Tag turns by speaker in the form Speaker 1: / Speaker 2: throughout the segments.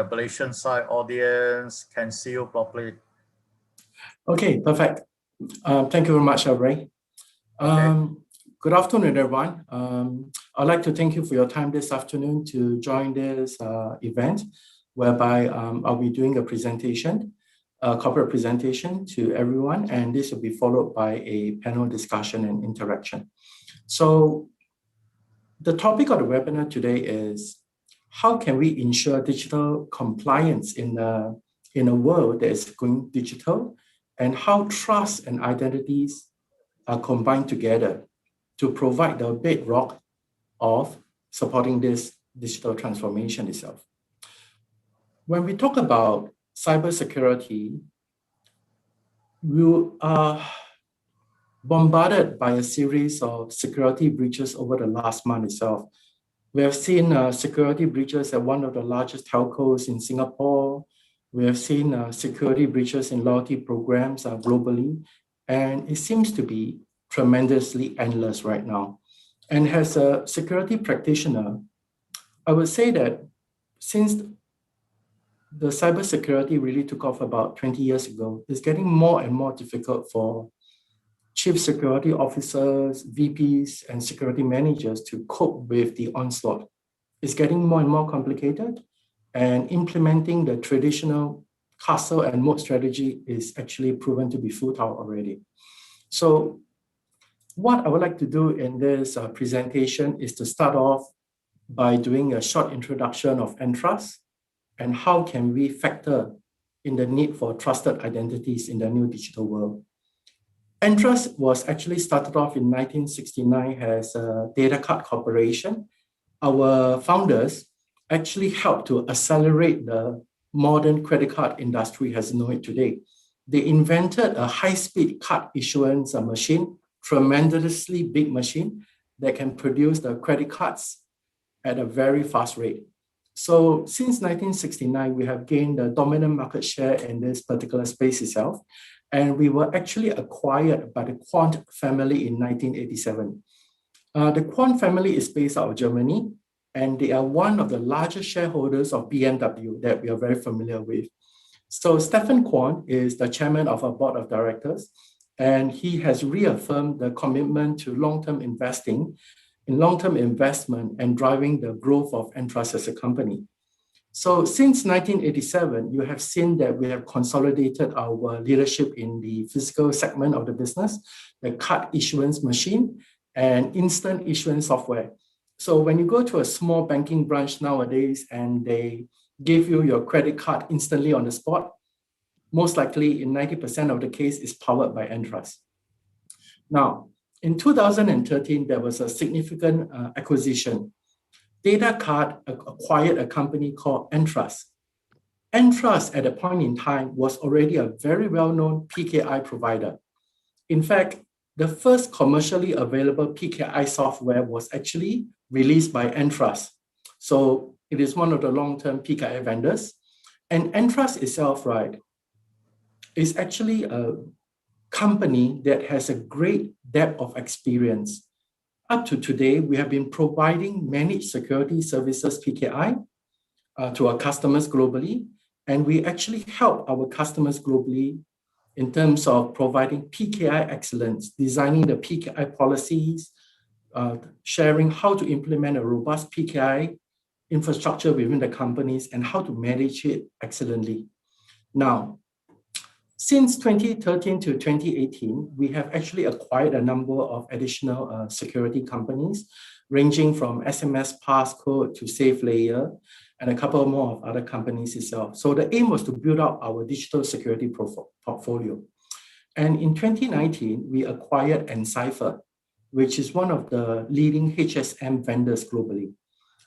Speaker 1: Malaysian side audience can see you properly.
Speaker 2: Okay, perfect. Thank you very much, Ray. Good afternoon, everyone. I'd like to thank you for your time this afternoon to join this event, whereby I'll be doing a presentation, a corporate presentation to everyone, and this will be followed by a panel discussion and interaction. So the topic of the webinar today is how can we ensure digital compliance in a world that is going digital, and how trust and identities are combined together to provide the bedrock of supporting this digital transformation itself. When we talk about cybersecurity, we are bombarded by a series of security breaches over the last month itself. We have seen security breaches at one of the largest telcos in Singapore. We have seen security breaches in loyalty programs globally, and it seems to be tremendously endless right now. And as a security practitioner, I would say that since the cybersecurity really took off about 20 years ago, it's getting more and more difficult for chief security officers, VPs, and security managers to cope with the onslaught. It's getting more and more complicated, and implementing the traditional castle and moat strategy is actually proven to be futile already. So what I would like to do in this presentation is to start off by doing a short introduction of Entrust and how can we factor in the need for trusted identities in the new digital world. Entrust was actually started off in 1969 as a data card corporation. Our founders actually helped to accelerate the modern credit card industry as we know it today. They invented a high-speed card issuance machine, tremendously big machine that can produce the credit cards at a very fast rate. So since 1969, we have gained a dominant market share in this particular space itself. And we were actually acquired by the Quant family in 1987. The Quant family is based out of Germany, and they are one of the largest shareholders of BMW that we are very familiar with. So Stefan Quant is the chairman of our board of directors, and he has reaffirmed the commitment to long-term investing, in long-term investment and driving the growth of Entrust as a company. So since 1987, you have seen that we have consolidated our leadership in the physical segment of the business, the card issuance machine and instant issuance software. So when you go to a small banking branch nowadays and they give you your credit card instantly on the spot, most likely in 90% of the case is powered by Entrust. Now, in 2013, there was a significant acquisition. DataCard acquired a company called Entrust. Entrust at a point in time was already a very well-known PKI provider. In fact, the first commercially available PKI software was actually released by Entrust. So it is one of the long-term PKI vendors. And Entrust itself, right, is actually a company that has a great depth of experience. Up to today, we have been providing managed security services, PKI, to our customers globally. And we actually help our customers globally in terms of providing PKI excellence, designing the PKI policies, sharing how to implement a robust PKI infrastructure within the companies and how to manage it excellently. Now, since 2013 to 2018, we have actually acquired a number of additional security companies, ranging from SMS Passcode to SafeLayer, and a couple more of other companies itself. So the aim was to build up our digital security portfolio. And in 2019, we acquired Encipher, which is one of the leading HSM vendors globally.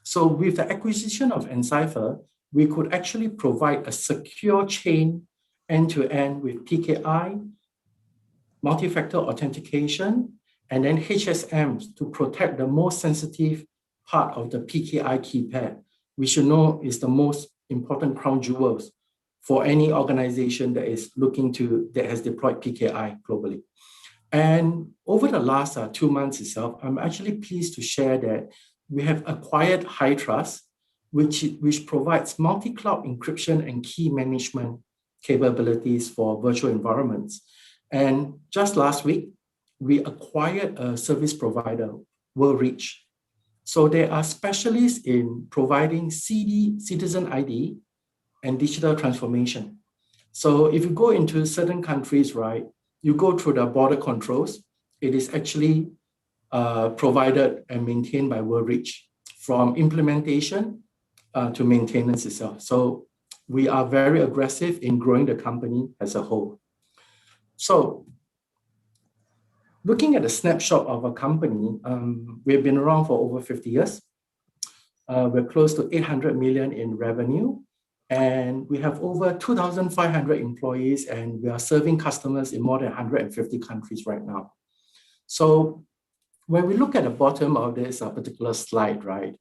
Speaker 2: So with the acquisition of Encipher, we could actually provide a secure chain end-to-end with PKI, multi-factor authentication, and then HSMs to protect the most sensitive part of the PKI keypad, which you know is the most important crown jewels for any organization that is that has deployed PKI globally. And over the last 2 months itself, I'm actually pleased to share that we have acquired HighTrust, which provides multi-cloud encryption and key management capabilities for virtual environments. And just last week, we acquired a service provider, WorldReach. So they are specialists in providing citizen ID and digital transformation. So if you go into certain countries, right, you go through the border controls, it is actually provided and maintained by WorldReach, from implementation to maintenance itself. So we are very aggressive in growing the company as a whole. So looking at a snapshot of a company, we've been around for over 50 years. We're close to 800 million in revenue, and we have over 2,500 employees, and we are serving customers in more than 150 countries right now. So when we look at the bottom of this particular slide, right,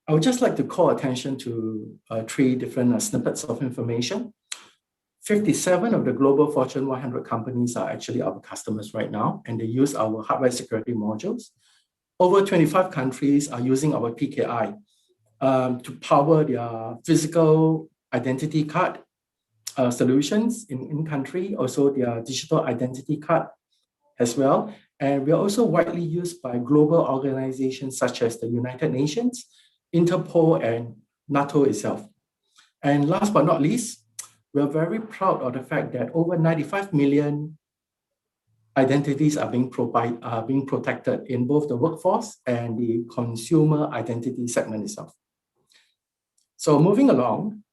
Speaker 2: I would just like to call attention to three different snippets of information. 57 of the global Fortune 100 companies are actually our customers right now, and they use our hardware security modules. Over 25 countries are using our Pki to power their physical identity card solutions in country, also their digital identity card as well. And we are also widely used by global organizations such as the United Nations, Interpol, and NATO itself. And last but not least, we are very proud of the fact that over 95 million identities are being protected in both the workforce and the consumer identity segment itself. So moving along,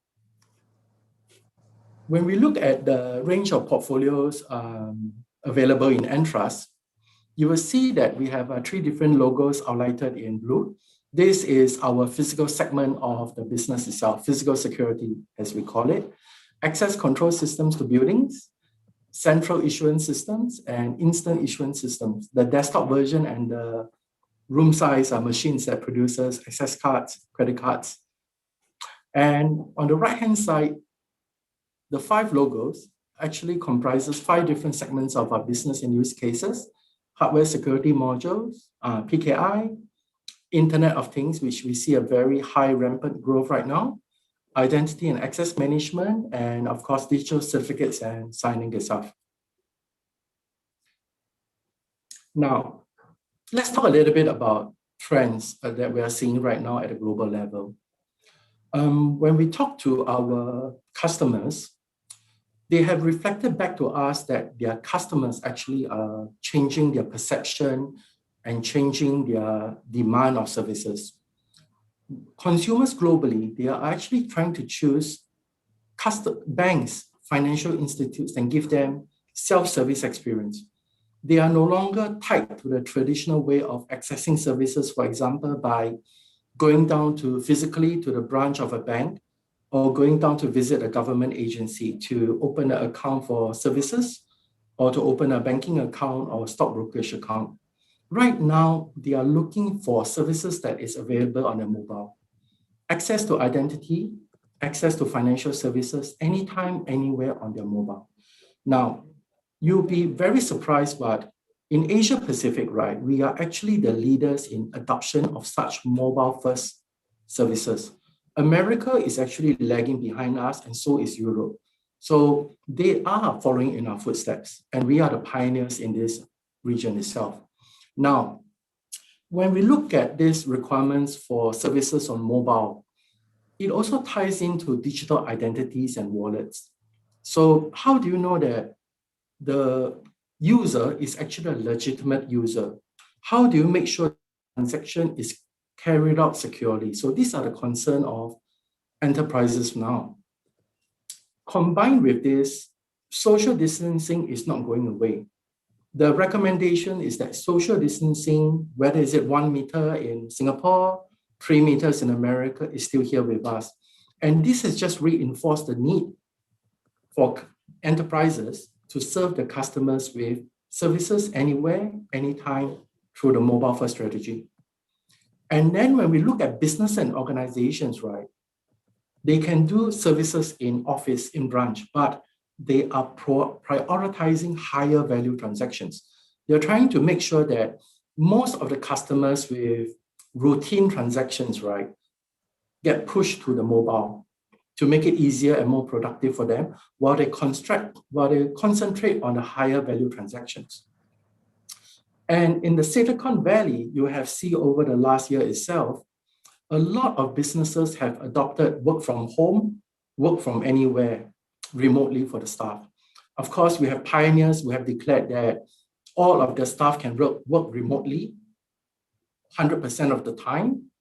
Speaker 2: when we look at the range of portfolios available in Entrust, you will see that we have three different logos highlighted in blue. This is our physical segment of the business itself, physical security, as we call it. Access control systems to buildings, central issuance systems, and instant issuance systems. The desktop version and the room size are machines that produces access cards, credit cards. And on the right-hand side, the 5 logos actually comprises 5 different segments of our business and use cases: hardware security modules, PKI, Internet of Things, which we see a very high rampant growth right now, identity and access management, and of course, digital certificates and signing itself. Now, let's talk a little bit about trends that we are seeing right now at a global level. When we talk to our customers, they have reflected back to us that their customers actually are changing their perception and changing their demand of services. Consumers globally, they are actually trying to choose banks, financial institutes, and give them self-service experience. They are no longer tied to the traditional way of accessing services, for example, by going down to physically to the branch of a bank or going down to visit a government agency to open an account for services or to open a banking account or stock brokerage account. Right now, they are looking for services that is available on their mobile. Access to identity, access to financial services, anytime, anywhere on their mobile. Now, you'll be very surprised, but in Asia Pacific, right, we are actually the leaders in adoption of such mobile-first services. America is actually lagging behind us, and so is Europe. So they are following in our footsteps, and we are the pioneers in this region itself. Now, when we look at these requirements for services on mobile, it also ties into digital identities and wallets. So how do you know that the user is actually a legitimate user? How do you make sure the transaction is carried out securely? So these are the concerns of enterprises now. Combined with this, social distancing is not going away. The recommendation is that social distancing, whether is it 1 meter in Singapore, 3 meters in America, is still here with us. And this has just reinforced the need for enterprises to serve the customers with services anywhere, anytime through the mobile-first strategy. And then when we look at business and organizations, right, they can do services in office, in branch, but they are prioritizing higher value transactions. They're trying to make sure that most of the customers with routine transactions, right, get pushed to the mobile to make it easier and more productive for them while they concentrate on the higher value transactions. And in the Silicon Valley, you have seen over the last year itself, a lot of businesses have adopted work from home, work from anywhere, remotely for the staff. Of course, we have pioneers who have declared that all of their staff can work remotely 100% of the time.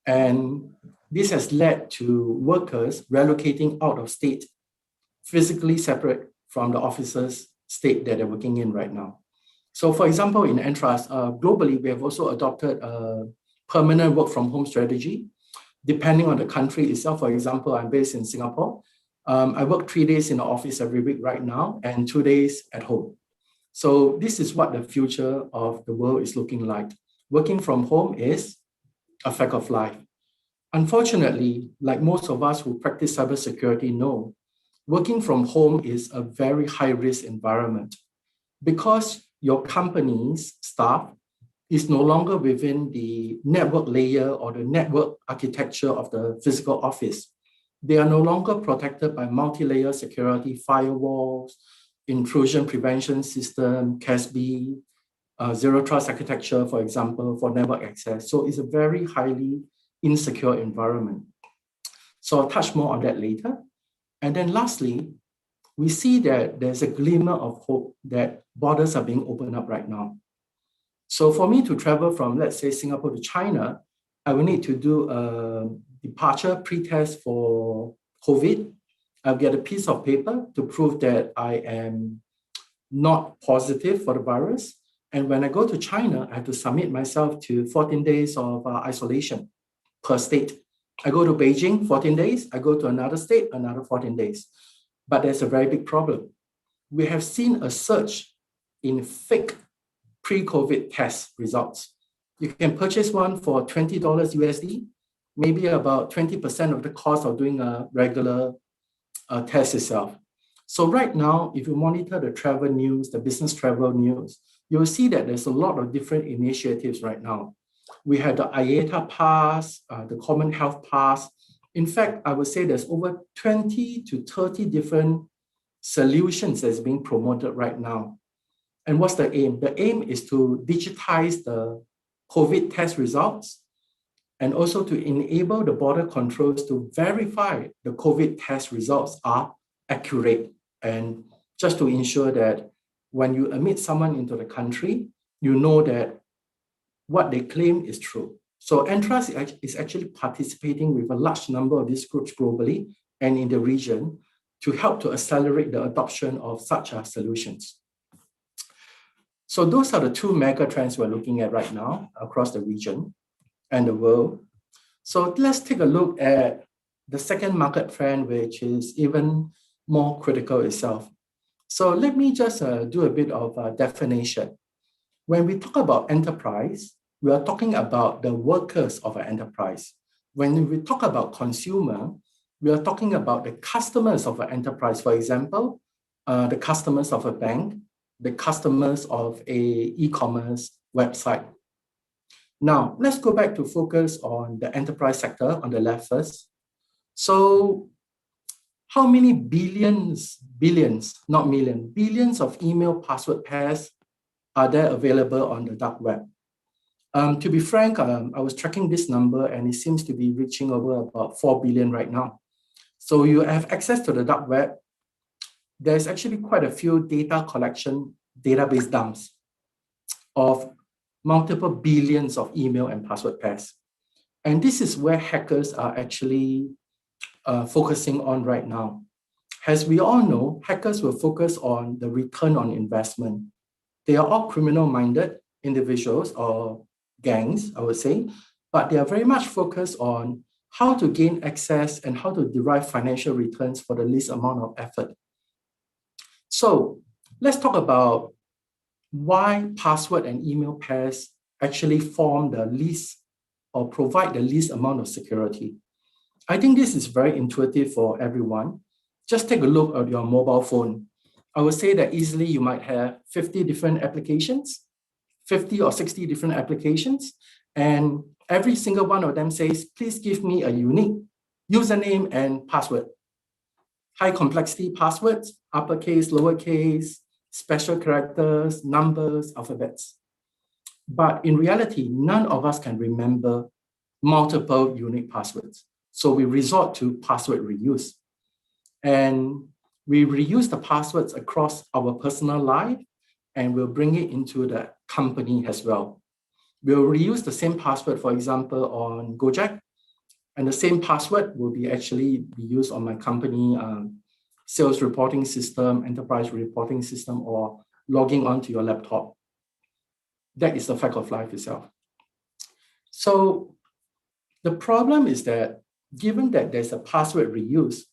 Speaker 2: And this has led to workers relocating out of state, physically separate from the offices state that they're working in right now. So for example, in Entrust, globally, we have also adopted a permanent work from home strategy, depending on the country itself. For example, I'm based in Singapore. I work 3 days in the office every week right now and 2 days at home. So this is what the future of the world is looking like. Working from home is a fact of life. Unfortunately, like most of us who practice cybersecurity know, working from home is a very high-risk environment because your company's staff is no longer within the network layer or the network architecture of the physical office. They are no longer protected by multi-layer security firewalls, intrusion prevention system, CASB, zero trust architecture, for example, for network access. So it's a very highly insecure environment. So I'll touch more on that later. And then lastly, we see that there's a glimmer of hope that borders are being opened up right now. So for me to travel from, let's say, Singapore to China, I will need to do a departure pre-test for COVID. I'll get a piece of paper to prove that I am not positive for the virus. And when I go to China, I have to submit myself to 14 days of isolation per state. I go to Beijing, 14 days. I go to another state, another 14 days. But there's a very big problem. We have seen a surge in fake pre-COVID test results. You can purchase one for $20 USD, maybe about 20% of the cost of doing a regular test itself. So right now, if you monitor the travel news, the business travel news, you'll see that there's a lot of different initiatives right now. We have the IATA Pass, the Common Health Pass. In fact, I would say there's over 20 to 30 different solutions that's being promoted right now. And what's the aim? The aim is to digitize the COVID test results and also to enable the border controls to verify the COVID test results are accurate, and just to ensure that when you admit someone into the country, you know that what they claim is true. So Entrust is actually participating with a large number of these groups globally and in the region to help to accelerate the adoption of such solutions. So those are the two mega trends we're looking at right now across the region and the world. So let's take a look at the second market trend, which is even more critical itself. So let me just do a bit of definition. When we talk about enterprise, we are talking about the workers of an enterprise. When we talk about consumer, we are talking about the customers of an enterprise. For example, the customers of a bank, the customers of a e-commerce website. Now, let's go back to focus on the enterprise sector on the left first. So how many billions, not million, billions of email password pairs are there available on the dark web? To be frank, I was tracking this number and it seems to be reaching over about 4 billion right now. So you have access to the dark web. There's actually quite a few data collection database dumps of multiple billions of email and password pairs. And this is where hackers are actually focusing on right now. As we all know, hackers will focus on the return on investment. They are all criminal-minded individuals or gangs, I would say, but they are very much focused on how to gain access and how to derive financial returns for the least amount of effort. So let's talk about why password and email pairs actually form the least or provide the least amount of security. I think this is very intuitive for everyone. Just take a look at your mobile phone. I would say that easily you might have 50 different applications, 50 or 60 different applications. And every single one of them says, please give me a unique username and password. High complexity passwords, uppercase, lowercase, special characters, numbers, alphabets. But in reality, none of us can remember multiple unique passwords. So we resort to password reuse. And we reuse the passwords across our personal life, and we'll bring it into the company as well. We'll reuse the same password, for example, on Gojek, and the same password will be used on my company sales reporting system, enterprise reporting system, or logging onto your laptop. That is the fact of life itself. So the problem is that given that there's a password reuse,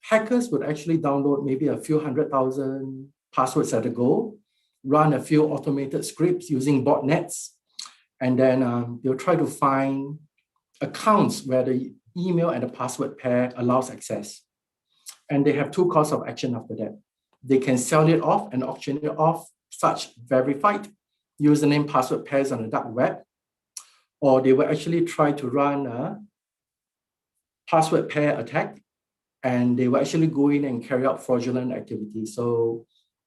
Speaker 2: hackers would actually download maybe a few 100,000 passwords at a go, run a few automated scripts using botnets, and then they'll try to find accounts where the email and the password pair allows access. And they have two courses of action after that. They can sell it off and auction it off, such verified username password pairs on the dark web, or they will actually try to run a password pair attack, and they will actually go in and carry out fraudulent activity. So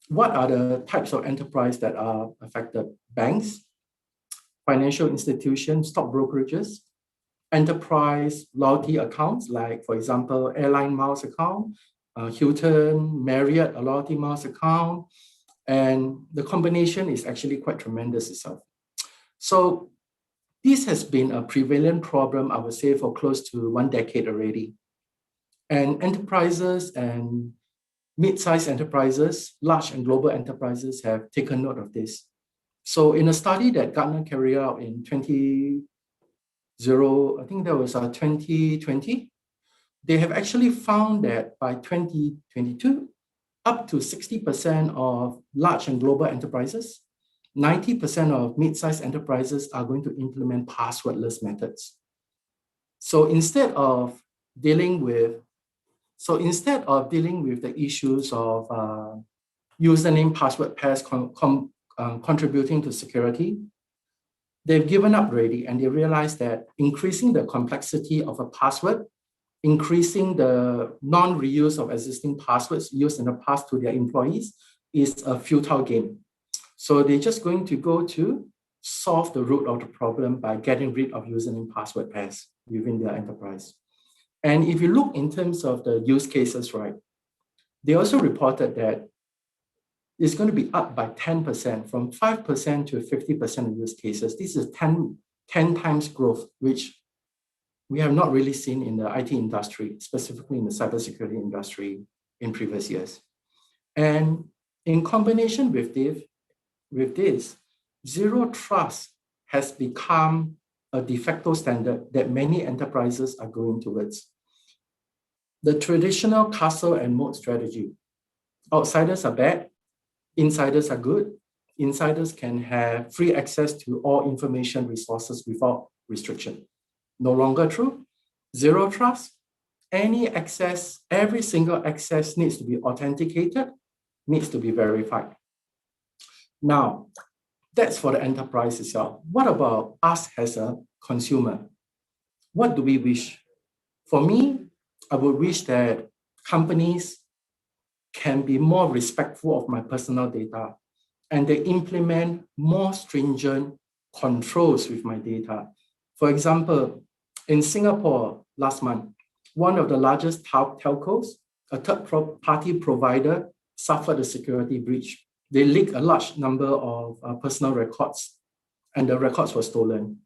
Speaker 2: what are the types of enterprise that are affected? Banks, financial institutions, stock brokerages, enterprise loyalty accounts, like, for example, airline miles account, Hilton, Marriott, a loyalty miles account, and the combination is actually quite tremendous itself. So this has been a prevalent problem, I would say, for close to 1 decade already. And enterprises and mid-sized enterprises, large and global enterprises have taken note of this. So in a study that Gartner carried out in 2020, they have actually found that by 2022, up to 60% of large and global enterprises, 90% of mid-sized enterprises are going to implement passwordless methods. So instead of dealing with the issues of username password pairs contributing to security, they've given up already, and they realize that increasing the complexity of a password, increasing the non-reuse of existing passwords used in the past to their employees is a futile game. So they're just going to go to solve the root of the problem by getting rid of username password pairs within their enterprise. And if you look in terms of the use cases, right, they also reported that it's going to be up by 10%, from 5% to 50% of use cases. This is 10 times growth, which we have not really seen in the IT industry, specifically in the cybersecurity industry in previous years. And in combination with this, zero trust has become a de facto standard that many enterprises are going towards. The traditional castle and moat strategy. Outsiders are bad, insiders are good. Insiders can have free access to all information resources without restriction. No longer true. Zero trust. Any access, every single access needs to be authenticated, needs to be verified. Now, that's for the enterprise itself. What about us as a consumer? What do we wish? For me, I would wish that companies can be more respectful of my personal data, and they implement more stringent controls with my data. For example, in Singapore last month, one of the largest telcos, a third-party provider, suffered a security breach. They leaked a large number of personal records, and the records were stolen.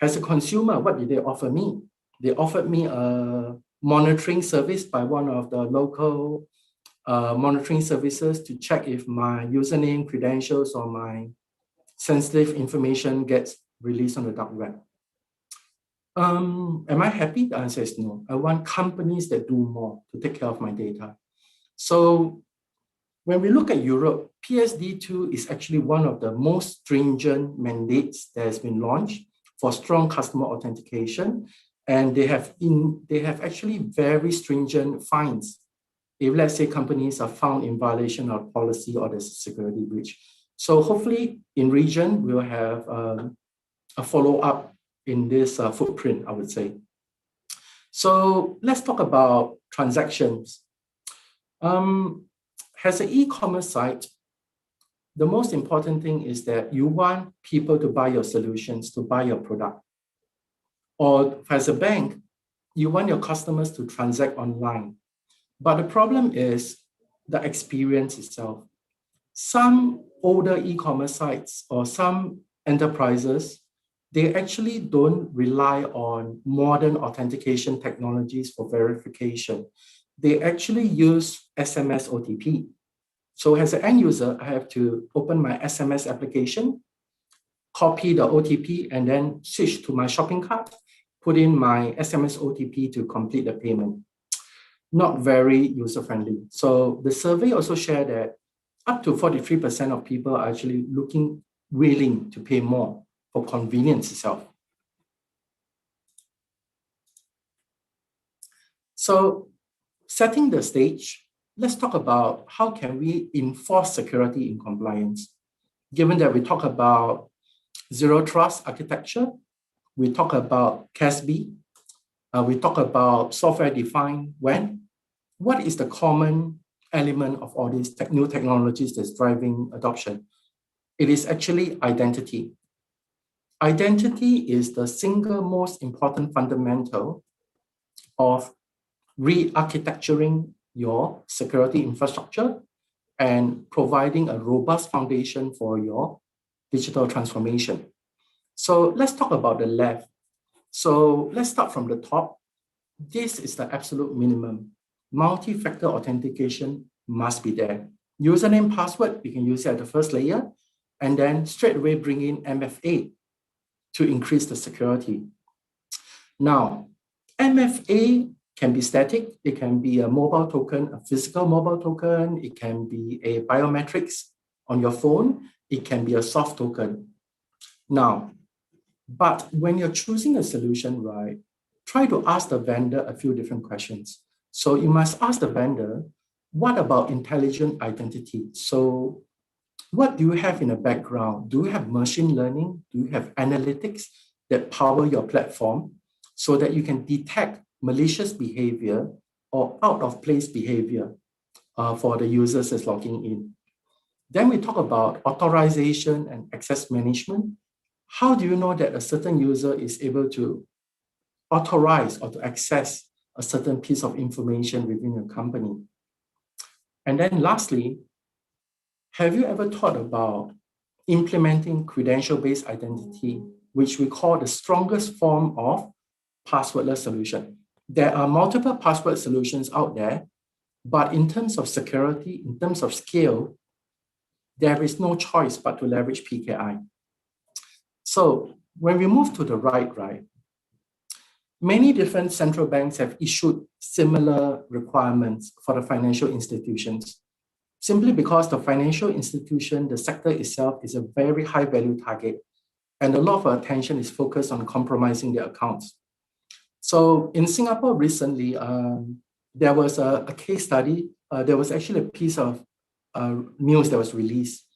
Speaker 2: As a consumer, what did they offer me? They offered me a monitoring service by one of the local monitoring services to check if my username, credentials, or my sensitive information gets released on the dark web. Am I happy? The answer is no. I want companies that do more to take care of my data. So when we look at Europe, PSD2 is actually one of the most stringent mandates that has been launched for strong customer authentication. And they have actually very stringent fines if, let's say, companies are found in violation of policy or there's a security breach. So hopefully in region, we'll have a follow-up in this footprint, I would say. So let's talk about transactions. As an e-commerce site, the most important thing is that you want people to buy your solutions, to buy your product. Or as a bank, you want your customers to transact online. But the problem is the experience itself. Some older e-commerce sites or some enterprises, they actually don't rely on modern authentication technologies for verification. They actually use SMS OTP. So as an end user, I have to open my SMS application, copy the OTP, and then switch to my shopping cart, put in my SMS OTP to complete the payment. Not very user-friendly. So the survey also shared that up to 43% of people are actually willing to pay more for convenience itself. So setting the stage, let's talk about how can we enforce security in compliance. Given that we talk about zero trust architecture, we talk about CASB, we talk about software-defined WAN. What is the common element of all these new technologies that's driving adoption? It is actually identity. Identity is the single most important fundamental of re-architecturing your security infrastructure and providing a robust foundation for your digital transformation. So let's talk about the left. So let's start from the top. This is the absolute minimum. Multi-factor authentication must be there. Username, password, we can use it at the first layer, and then straight away bring in MFA to increase the security. Now, MFA can be static. It can be a mobile token, a physical mobile token. It can be a biometrics on your phone. It can be a soft token. Now, but when you're choosing a solution, right, try to ask the vendor a few different questions. So you must ask the vendor, what about intelligent identity? So what do you have in the background? Do you have machine learning? Do you have analytics that power your platform so that you can detect malicious behavior or out-of-place behavior for the users that's logging in? Then we talk about authorization and access management. How do you know that a certain user is able to authorize or to access a certain piece of information within your company? And then lastly, have you ever thought about implementing credential-based identity, which we call the strongest form of passwordless solution? There are multiple password solutions out there, but in terms of security, in terms of scale, there is no choice but to leverage PKI. So when we move to the right, many different central banks have issued similar requirements for the financial institutions, simply because the financial institution, the sector itself, is a very high value target, and a lot of attention is focused on compromising their accounts. So in Singapore recently, there was a case study. There was actually a piece of news that was released.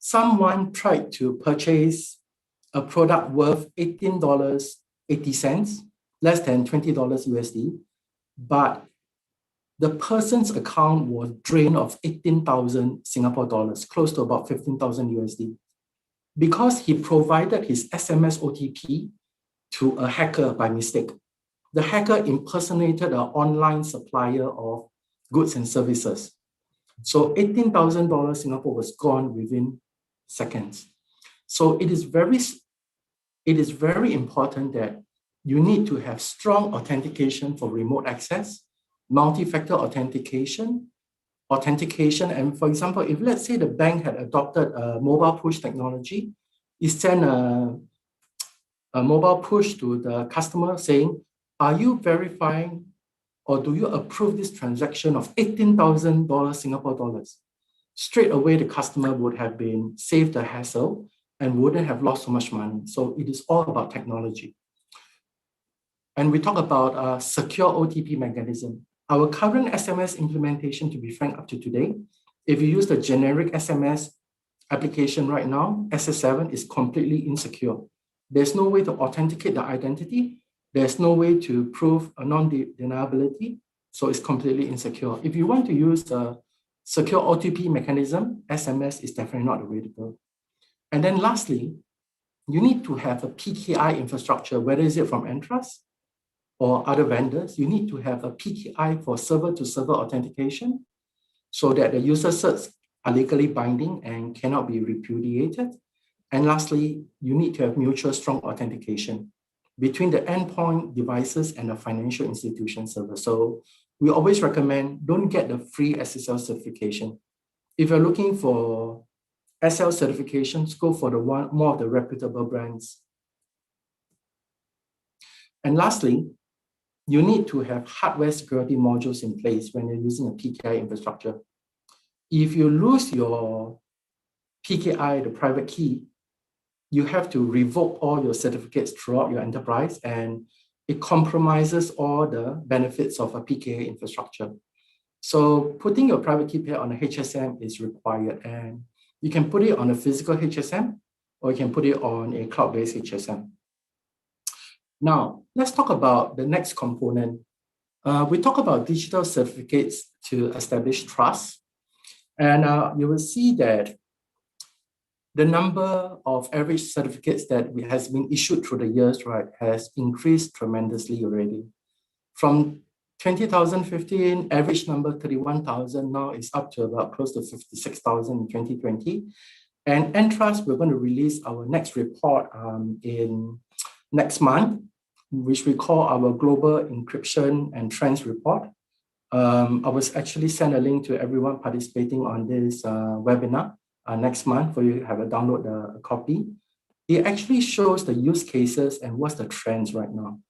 Speaker 2: Someone tried to purchase a product worth $18.80, less than $20 USD, but the person's account was drained of 18,000 Singapore dollars, close to about 15,000 USD, because he provided his SMS OTP to a hacker by mistake. The hacker impersonated an online supplier of goods and services. So $18,000 Singapore was gone within seconds. So it is very important that you need to have strong authentication for remote access, multi-factor authentication, and for example, if let's say the bank had adopted a mobile push technology, it sent a mobile push to the customer saying, are you verifying or do you approve this transaction of $18,000 Singapore dollars? Straight away, the customer would have been saved the hassle and wouldn't have lost so much money. So it is all about technology. And we talk about a secure OTP mechanism. Our current SMS implementation, to be frank, up to today, if you use the generic SMS application right now, SS7 is completely insecure. There's no way to authenticate the identity. There's no way to prove a non-deniability. So it's completely insecure. If you want to use a secure OTP mechanism, SMS is definitely not the way to go. And then lastly, you need to have a Pki infrastructure, whether is it from Entrust or other vendors. You need to have a Pki for server-to-server authentication so that the user certs are legally binding and cannot be repudiated. And lastly, you need to have mutual strong authentication between the endpoint devices and the financial institution server. So we always recommend don't get the free SSL certification. If you're looking for SL certifications, go for the more of the reputable brands. And lastly, you need to have hardware security modules in place when you're using a PKI infrastructure. If you lose your PKI, the private key, you have to revoke all your certificates throughout your enterprise, and it compromises all the benefits of a PKI infrastructure. So putting your private key pair on a HSM is required, and you can put it on a physical HSM, or you can put it on a cloud-based HSM. Now, let's talk about the next component. We talk about digital certificates to establish trust. And you will see that the number of average certificates that has been issued through the years, right, has increased tremendously already. From 2015, average number 31,000, now is up to about close to 56,000 in 2020. And Entrust, we're going to release our next report in next month, which we call our Global Encryption and Trends Report. I was actually sent a link to everyone participating on this webinar next month for you to have a download a copy. It actually shows the use cases and what's the trends right now.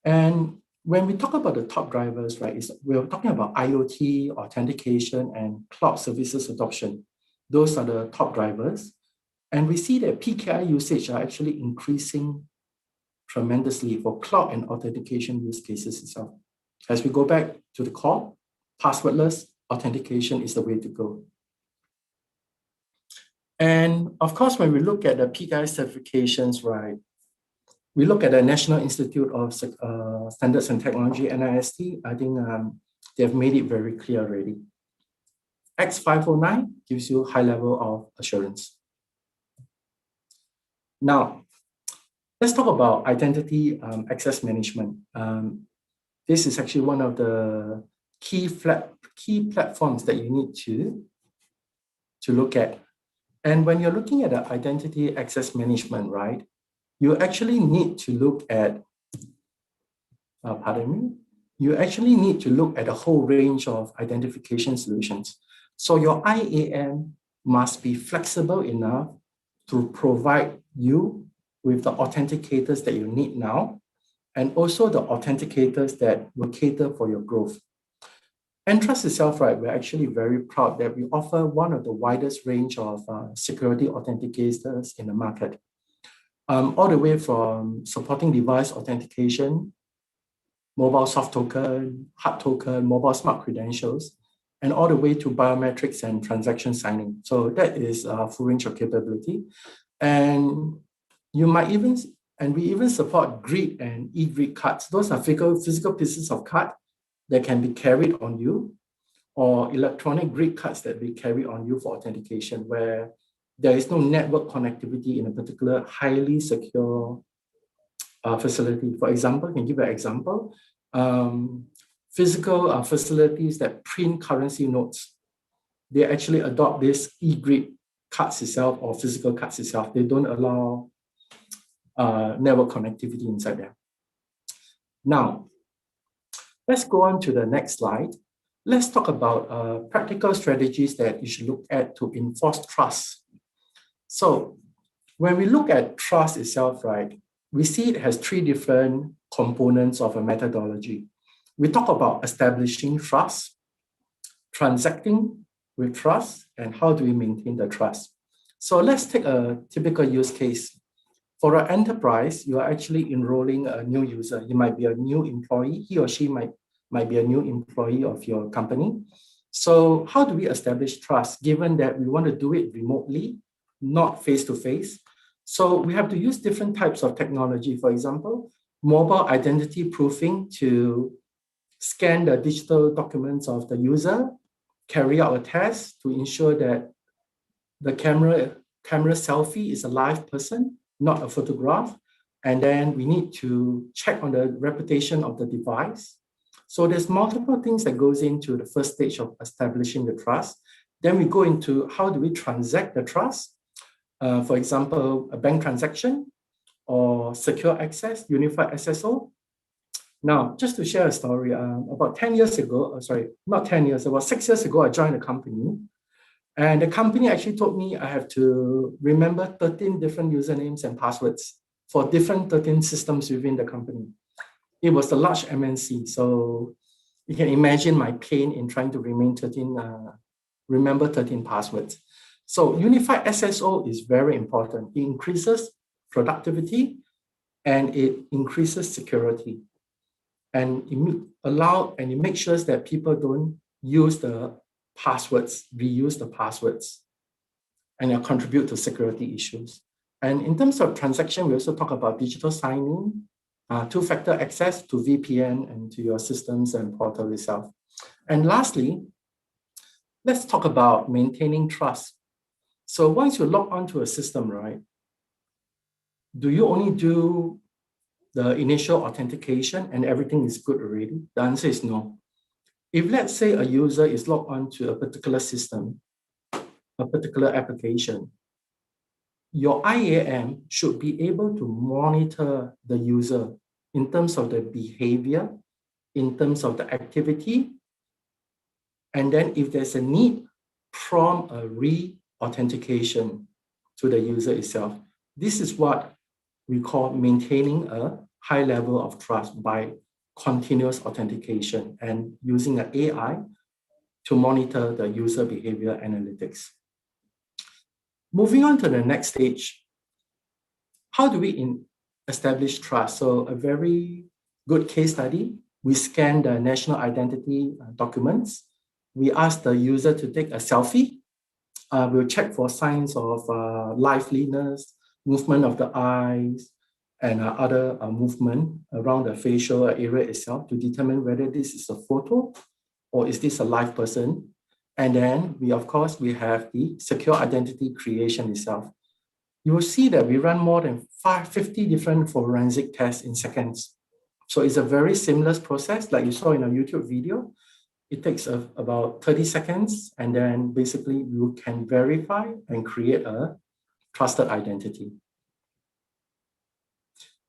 Speaker 2: And when we talk about the top drivers, right, we're talking about IoT, authentication, and cloud services adoption. Those are the top drivers. And we see that PKI usage are actually increasing tremendously for cloud and authentication use cases itself. As we go back to the core, passwordless authentication is the way to go. And of course, when we look at the PKI certifications, right, we look at the National Institute of Standards and Technology, NIST. I think they've made it very clear already. X509 gives you high level of assurance. Now, let's talk about identity access management. This is actually one of the key platforms that you need to look at. And when you're looking at the identity access management, right, you actually need to look at, you actually need to look at a whole range of identification solutions. So your IAM must be flexible enough to provide you with the authenticators that you need now, and also the authenticators that will cater for your growth. Entrust itself, right, we're actually very proud that we offer one of the widest range of security authenticators in the market. All the way from supporting device authentication, mobile soft token, hard token, mobile smart credentials, and all the way to biometrics and transaction signing. So that is a full range of capability. And you might even, and we even support grid and e-grid cards. Those are physical pieces of card that can be carried on you, or electronic grid cards that we carry on you for authentication, where there is no network connectivity in a particular highly secure facility. For example, I can give an example. Physical facilities that print currency notes, they actually adopt this e-grid cards itself or physical cards itself. They don't allow network connectivity inside there. Now, let's go on to the next slide. Let's talk about practical strategies that you should look at to enforce trust. So when we look at trust itself, right, we see it has three different components of a methodology. We talk about establishing trust, transacting with trust, and how do we maintain the trust. So let's take a typical use case. For an enterprise, you are actually enrolling a new user. You might be a new employee. He or she might be a new employee of your company. So how do we establish trust, given that we want to do it remotely, not face-to-face? So we have to use different types of technology. For example, mobile identity proofing to scan the digital documents of the user, carry out a test to ensure that the camera selfie is a live person, not a photograph. And then we need to check on the reputation of the device. So there's multiple things that goes into the first stage of establishing the trust. Then we go into how do we transact the trust? For example, a bank transaction or secure access, unified SSO. Now, just to share a story, about 10 years ago, sorry, not 10 years, about 6 years ago, I joined a company. And the company actually told me I have to remember 13 different usernames and passwords for different 13 systems within the company. It was a large MNC, so you can imagine my pain in trying to remember 13 passwords. So unified SSO is very important. It increases productivity and it increases security. And it makes sure that people don't use the passwords, reuse the passwords, and contribute to security issues. And in terms of transaction, we also talk about digital signing, two-factor access to VPN and to your systems and portal itself. And lastly, let's talk about maintaining trust. So once you log onto a system, right, do you only do the initial authentication and everything is good already? The answer is no. If let's say a user is logged onto a particular system, a particular application, your IAM should be able to monitor the user in terms of the behavior, in terms of the activity, and then if there's a need, prompt a re-authentication to the user itself. This is what we call maintaining a high level of trust by continuous authentication and using an AI to monitor the user behavior analytics. Moving on to the next stage, how do we establish trust? So a very good case study, we scan the national identity documents. We ask the user to take a selfie. We'll check for signs of liveliness, movement of the eyes, and other movement around the facial area itself to determine whether this is a photo or is this a live person. And then we have the secure identity creation itself. You will see that we run more than 50 different forensic tests in seconds. So it's a very seamless process, like you saw in a YouTube video. It takes about 30 seconds, and then basically you can verify and create a trusted identity.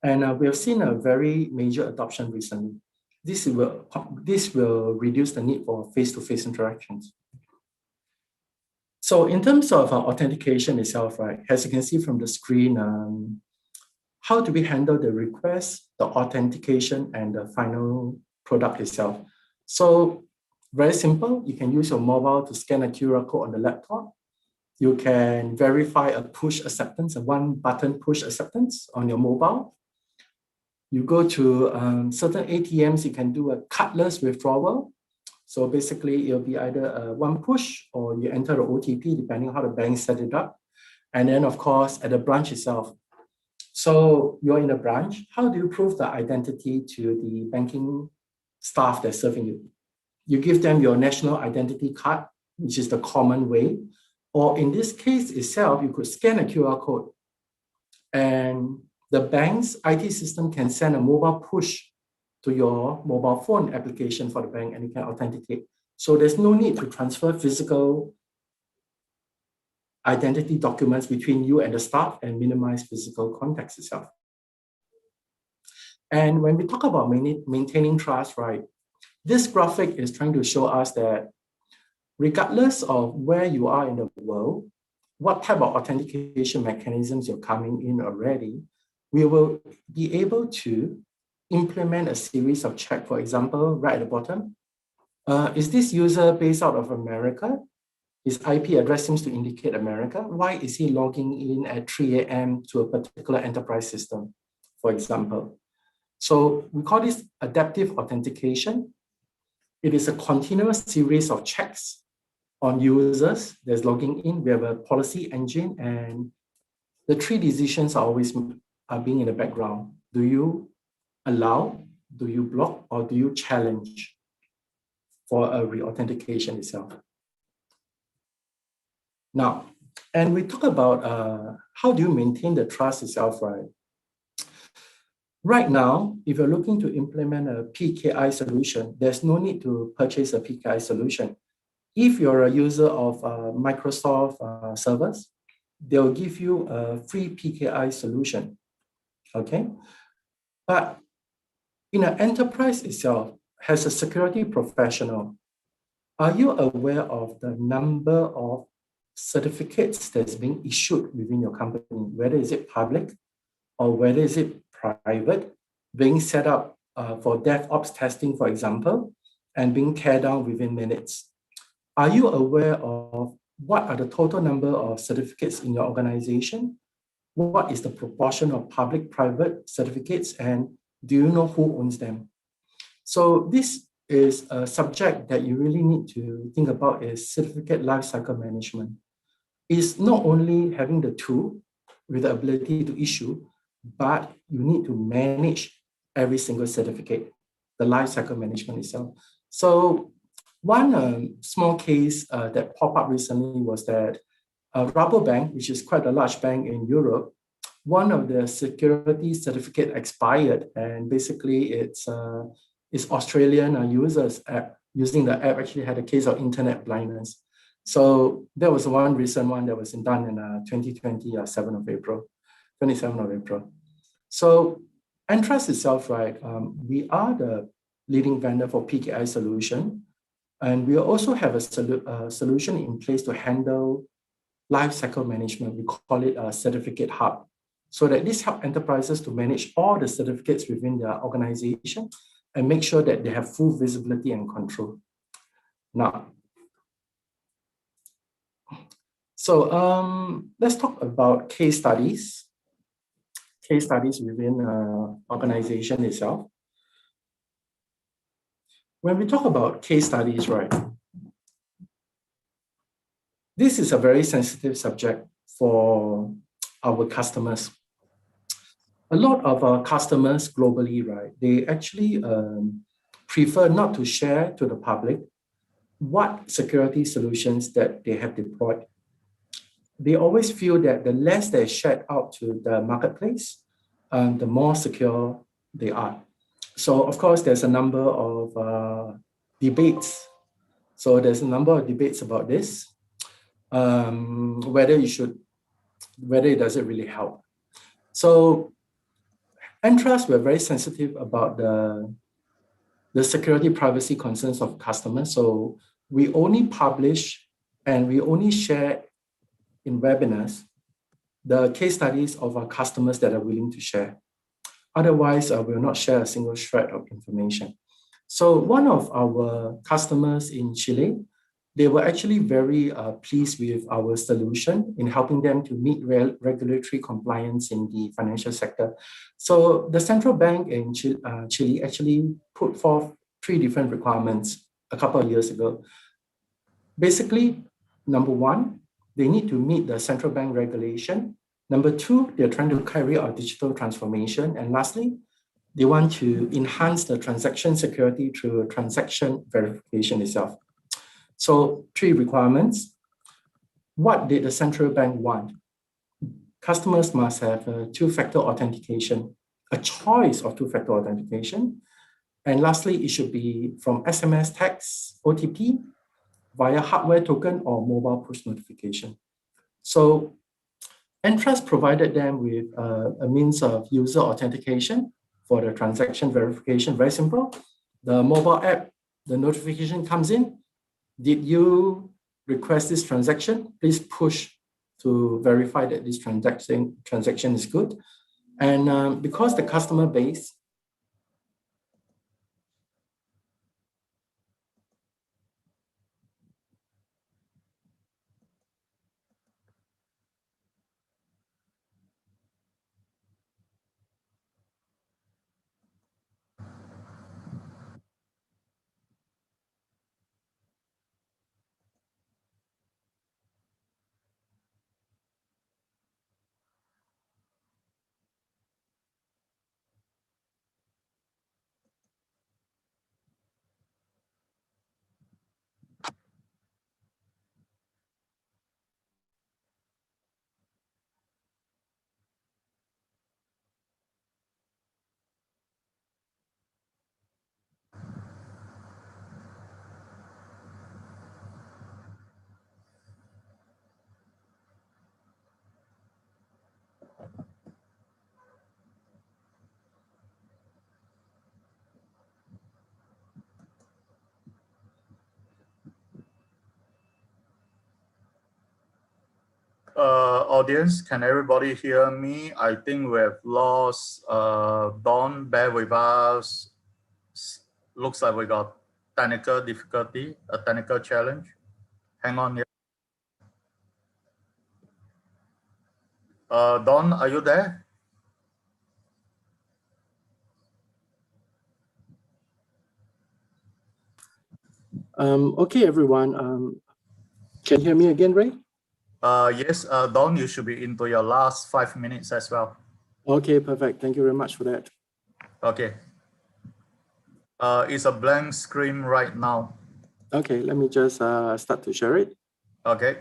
Speaker 2: And we have seen a very major adoption recently. This will reduce the need for face-to-face interactions. So in terms of authentication itself, right, as you can see from the screen, how do we handle the request, the authentication, and the final product itself? So very simple, you can use your mobile to scan a QR code on the laptop. You can verify a push acceptance, a one-button push acceptance on your mobile. You go to certain ATMs, you can do a cardless withdrawal. So basically, it'll be either one push or you enter the OTP, depending on how the bank set it up. And then, of course, at the branch itself. So you're in a branch. How do you prove the identity to the banking staff that's serving you? You give them your national identity card, which is the common way. Or in this case itself, you could scan a QR code. And the bank's IT system can send a mobile push to your mobile phone application for the bank, and you can authenticate. So there's no need to transfer physical identity documents between you and the staff and minimize physical contacts itself. And when we talk about maintaining trust, right, this graphic is trying to show us that regardless of where you are in the world, what type of authentication mechanisms you're coming in already, we will be able to implement a series of checks. For example, right at the bottom, is this user based out of America? His IP address seems to indicate America. Why is he logging in at 3 a.m. to a particular enterprise system, for example? So we call this adaptive authentication. It is a continuous series of checks on users that's logging in. We have a policy engine, and the three decisions are always being in the background. Do you allow, do you block, or do you challenge for a re-authentication itself? Now, and we talk about how do you maintain the trust itself, right? Right now, if you're looking to implement a PKI solution, there's no need to purchase a PKI solution. If you're a user of Microsoft servers, they'll give you a free PKI solution, okay? But in an enterprise itself, as a security professional, are you aware of the number of certificates that's being issued within your company, whether is it public or whether is it private, being set up for DevOps testing, for example, and being teared down within minutes? Are you aware of what are the total number of certificates in your organization? What is the proportion of public-private certificates, and do you know who owns them? So this is a subject that you really need to think about is certificate lifecycle management. It's not only having the tool with the ability to issue, but you need to manage every single certificate, the lifecycle management itself. So one small case that popped up recently was that Rabobank, which is quite a large bank in Europe, one of the security certificate expired, and basically it's Australian users using the app actually had a case of internet blindness. So there was one recent one that was done in 2020, 7th of April, 27th of April. So Entrust itself, right, we are the leading vendor for PKI solution, and we also have a solution in place to handle lifecycle management. We call it a certificate hub, so that this helps enterprises to manage all the certificates within their organization and make sure that they have full visibility and control. Now, so let's talk about case studies within organization itself. When we talk about case studies, right, this is a very sensitive subject for our customers. A lot of our customers globally, right, they actually prefer not to share to the public what security solutions that they have deployed. They always feel that the less they shared out to the marketplace, the more secure they are. So of course, there's a number of debates. So there's a number of debates about this, whether it doesn't really help. So Entrust, we're very sensitive about the security privacy concerns of customers. So we only publish and we only share in webinars the case studies of our customers that are willing to share. Otherwise, we will not share a single shred of information. So one of our customers in Chile, they were actually very pleased with our solution in helping them to meet regulatory compliance in the financial sector. So the central bank in Chile actually put forth 3 different requirements a couple of years ago. Basically, number 1, they need to meet the central bank regulation. Number 2, they're trying to carry out digital transformation. And lastly, they want to enhance the transaction security through transaction verification itself. So 3 requirements. What did the central bank want? Customers must have a 2-factor authentication, a choice of 2-factor authentication. And lastly, it should be from SMS text, OTP, via hardware token or mobile push notification. So Entrust provided them with a means of user authentication for the transaction verification. Very simple. The mobile app, the notification comes in. Did you request this transaction? Please push to verify that this transaction is good. And because the customer base
Speaker 1: Audience, can everybody hear me? I think we have lost Don. Bear with us. Looks like we got technical difficulty, a technical challenge. Hang on here. Don, are you there?
Speaker 2: Okay, everyone. Can you hear me again, Ray?
Speaker 1: Yes, Don, you should be into your last 5 minutes as well.
Speaker 2: Okay, perfect. Thank you very much for that.
Speaker 1: Okay. It's a blank screen right now.
Speaker 2: Okay, let me just start to share it.
Speaker 1: Okay.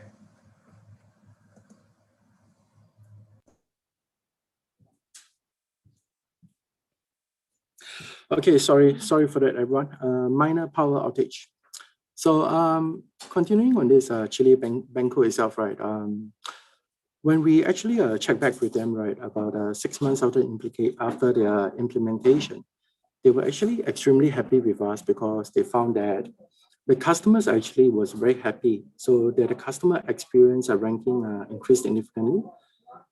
Speaker 2: Okay, sorry for that, everyone. Minor power outage. So continuing on this Chile Banco itself, right? When we actually check back with them, right, about 6 months after their implementation, they were actually extremely happy with us because they found that the customers actually was very happy. So that the customer experience ranking increased significantly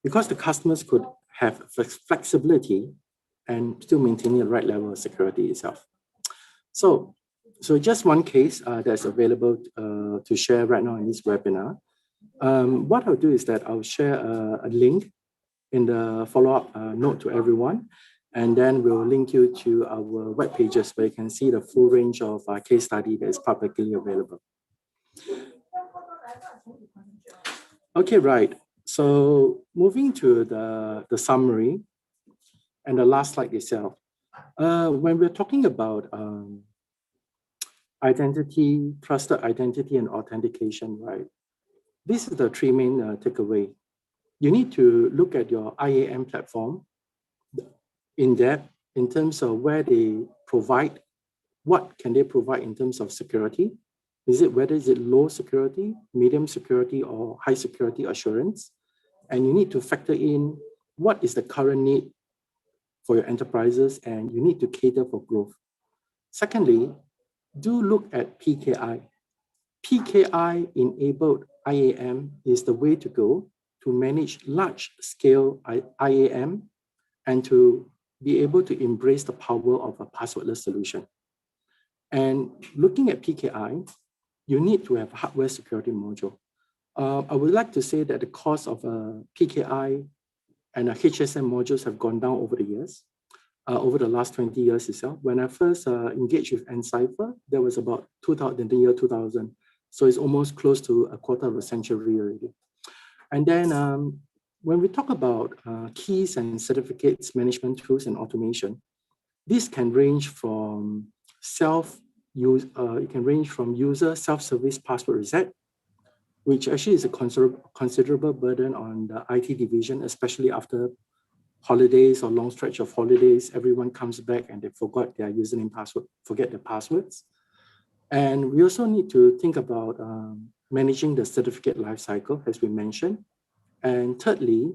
Speaker 2: because the customers could have flexibility and still maintaining the right level of security itself. So just one case that's available to share right now in this webinar. What I'll do is that I'll share a link in the follow-up note to everyone, and then we'll link you to our web pages where you can see the full range of case study that is publicly available. Okay, right. So moving to the summary and the last slide itself. When we're talking about identity, trusted identity, and authentication, right? This is the three main takeaway. You need to look at your IAM platform in depth in terms of where they provide, what can they provide in terms of security? Whether is it low security, medium security, or high security assurance? And you need to factor in what is the current need for your enterprises, and you need to cater for growth. Secondly, do look at PKI. PKI-enabled IAM is the way to go to manage large-scale IAM and to be able to embrace the power of a passwordless solution. And looking at PKI, you need to have a hardware security module. I would like to say that the cost of PKI and HSM modules have gone down over the years, over the last 20 years itself. When I first engaged with Encipher, that was about the year 2000. So it's almost close to a quarter of a century already. And then when we talk about keys and certificates management tools and automation, this can range from it can range from user self-service password reset, which actually is a considerable burden on the IT division, especially after holidays or long stretch of holidays. Everyone comes back and they forget their username password, forget their passwords. And we also need to think about managing the certificate lifecycle, as we mentioned. And thirdly,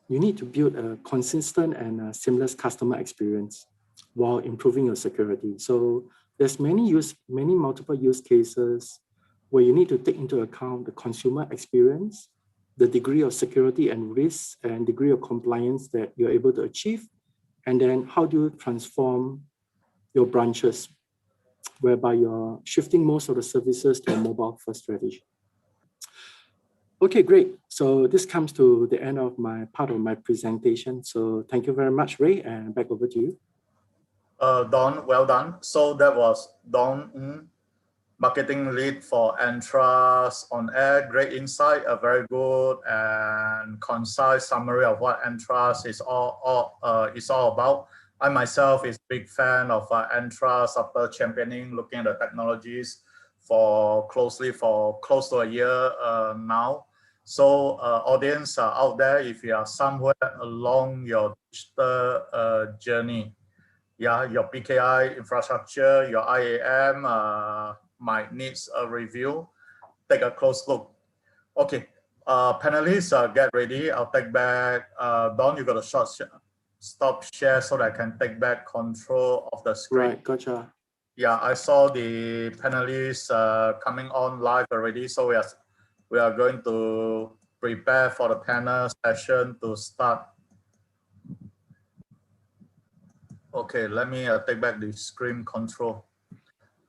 Speaker 2: you need to build a consistent and seamless customer experience while improving your security. So there's multiple use cases where you need to take into account the consumer experience, the degree of security and risk and degree of compliance that you're able to achieve, and then how do you transform your branches, whereby you're shifting most of the services to a mobile-first strategy. Okay, great. So this comes to the end of my part of my presentation. So thank you very much, Ray, and back over to you.
Speaker 1: Don, well done. So that was Don, marketing lead for Entrust on Air. Great insight, a very good and concise summary of what Entrust is all about. I myself is a big fan of Entrust after championing, looking at the technologies for close to a year now. So audience out there, if you are somewhere along your digital journey, yeah, your Pki infrastructure, your IAM might needs a review. Take a close look. Okay, Panelists, get ready. I'll take back. Don, you got a stop share so that I can take back control of the screen.
Speaker 2: Right, gotcha.
Speaker 1: Yeah, I saw the panelists coming on live already. So we are going to prepare for the panel session to start. Okay, let me take back the screen control.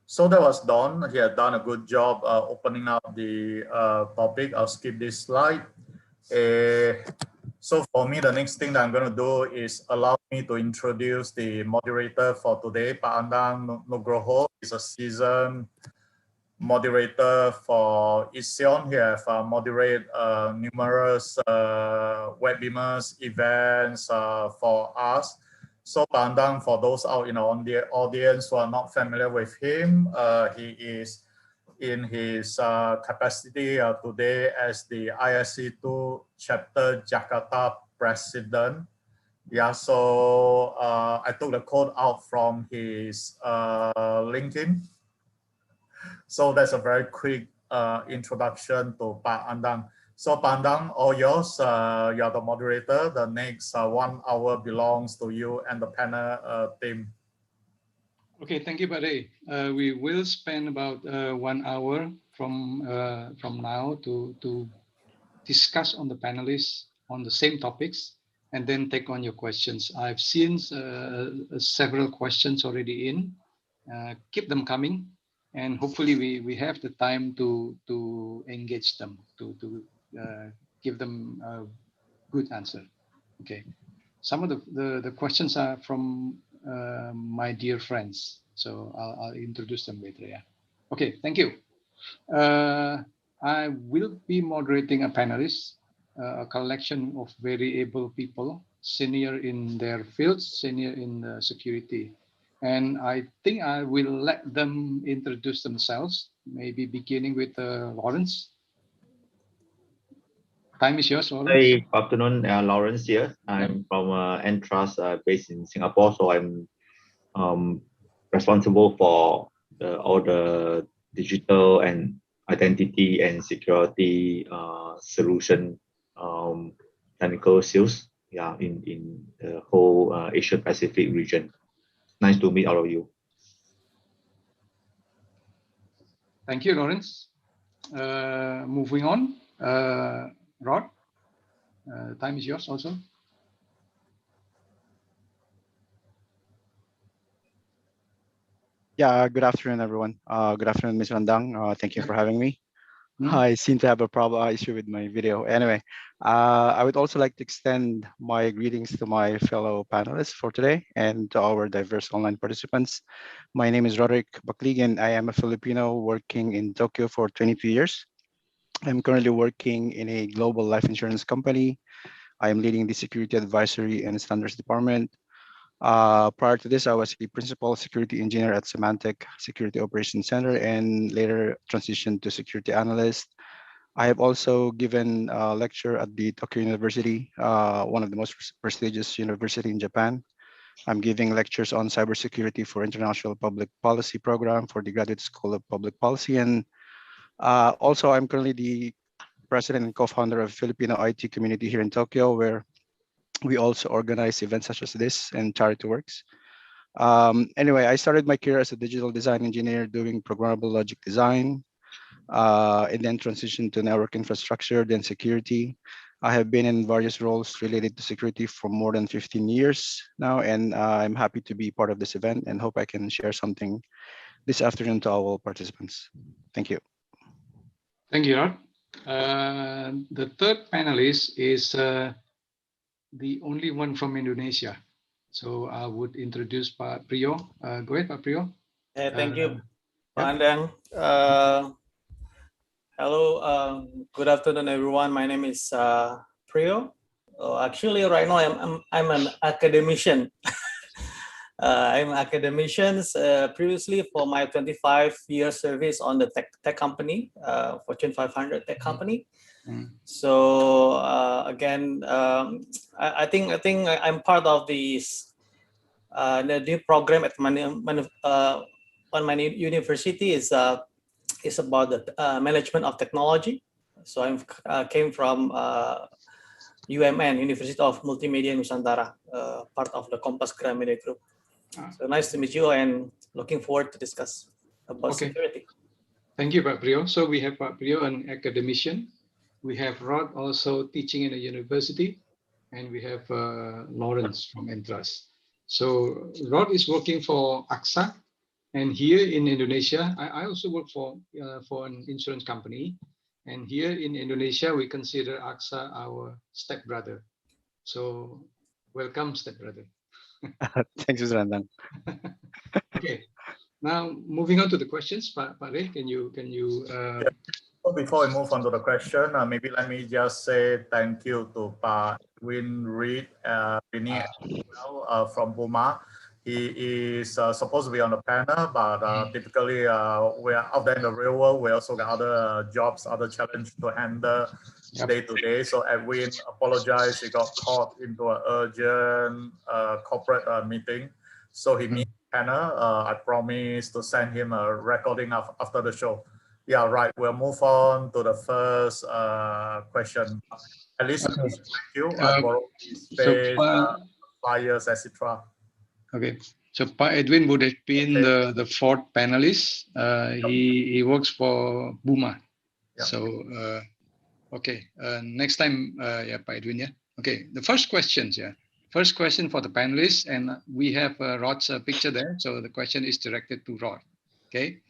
Speaker 1: So that was Don. He had done a good job opening up the topic. I'll skip this slide. So for me, the next thing that I'm going to do is allow me to introduce the moderator for today. Pak Andang Nugroho is a seasoned moderator for Ision. He have moderate numerous webinars, events for us. So Pak Andang, for those out on the audience who are not familiar with him, he is in his capacity today as the ISC2 Chapter Jakarta President. Yeah, so I took the code out from his LinkedIn. So that's a very quick introduction to Pak Andang. So Pak Andang, all yours. You are the moderator. The next 1 hour belongs to you and the panel team.
Speaker 3: Okay, thank you, Pak Ray. We will spend about 1 hour from now to discuss on the panelists on the same topics and then take on your questions. I've seen several questions already in. Keep them coming, and hopefully we have the time to engage them, to give them a good answer. Okay, some of the questions are from my dear friends. So I'll introduce them later. Yeah. Okay, thank you. I will be moderating a panelist, a collection of very able people, senior in their fields, senior in security. And I think I will let them introduce themselves, maybe beginning with Lawrence. Time is yours, Lawrence.
Speaker 4: Hey, good afternoon, Lawrence here. I'm from Entrust based in Singapore, so I'm responsible for all the digital and identity and security solution technical sales, yeah, in the whole Asia Pacific region. Nice to meet all of you.
Speaker 3: Thank you, Lawrence. Moving on, Rod. Time is yours also.
Speaker 5: Yeah, good afternoon, everyone. Good afternoon, Ms. Andang. Thank you for having me. I seem to have a issue with my video. Anyway, I would also like to extend my greetings to my fellow panelists for today and to our diverse online participants. My name is Roderick Bakligan. I am a Filipino working in Tokyo for 22 years. I'm currently working in a global life insurance company. I am leading the security advisory and standards department. Prior to this, I was a principal security engineer at Symantec Security Operations Center and later transitioned to security analyst. I have also given a lecture at the Tokyo University, one of the most prestigious university in Japan. I'm giving lectures on cybersecurity for International Public Policy Program for the Graduate School of Public Policy. And also, I'm currently the president and co-founder of Filipino IT community here in Tokyo, where we also organize events such as this and charity works. Anyway, I started my career as a digital design engineer doing programmable logic design, and then transitioned to network infrastructure, then security. I have been in various roles related to security for more than 15 years now, and I'm happy to be part of this event and hope I can share something this afternoon to all participants. Thank you.
Speaker 3: Thank you, Rod. The third panelist is the only one from Indonesia. So I would introduce Pak Priyo. Go ahead, Pak Priyo.
Speaker 6: Thank you, Pak Andang. Hello, good afternoon, everyone. My name is Priyo. Actually, right now I'm an academician. I'm an academician previously for my 25-year service on the tech company, Fortune 500 tech company. So again, I think I'm part of the new program at on my university is about the management of technology. So I came from UMN, University of Multimedia Nusantara, part of the Kompas Gramedia Group. So nice to meet you and looking forward to discuss about security.
Speaker 3: Thank you, Pak Priyo. So we have Pak Priyo, an academician. We have Rod also teaching in a university, and we have Lawrence from Entras. So Rod is working for AXA, and here in Indonesia, I also work for an insurance company. And here in Indonesia, we consider AXA our stepbrother. So welcome, stepbrother.
Speaker 5: Thanks, Mr. Andang.
Speaker 3: Okay. Now, moving on to the questions, Pak Ray, can you
Speaker 1: So before we move on to the question, maybe let me just say thank you to Pak Win Reed, Rini as well, from Puma. He is supposed to be on the panel, but typically we are out there in the real world. We also got other jobs, other challenges to handle day to day. So Edwin apologized. He got caught into an urgent corporate meeting. So he missed the panel. I promised to send him a recording after the show. Yeah, right. We'll move on to the first question. At least thank you. I borrowed his space, flyers, etc.
Speaker 3: Okay. So Pak Edwin would have been the fourth panelist. He works for Buma. Yep. So okay. Next time, yeah, Pak Edwin. Yeah. Okay. The first questions. Yeah. First question for the panelists, and we have Rod's picture there. So the question is directed to Rod. Okay.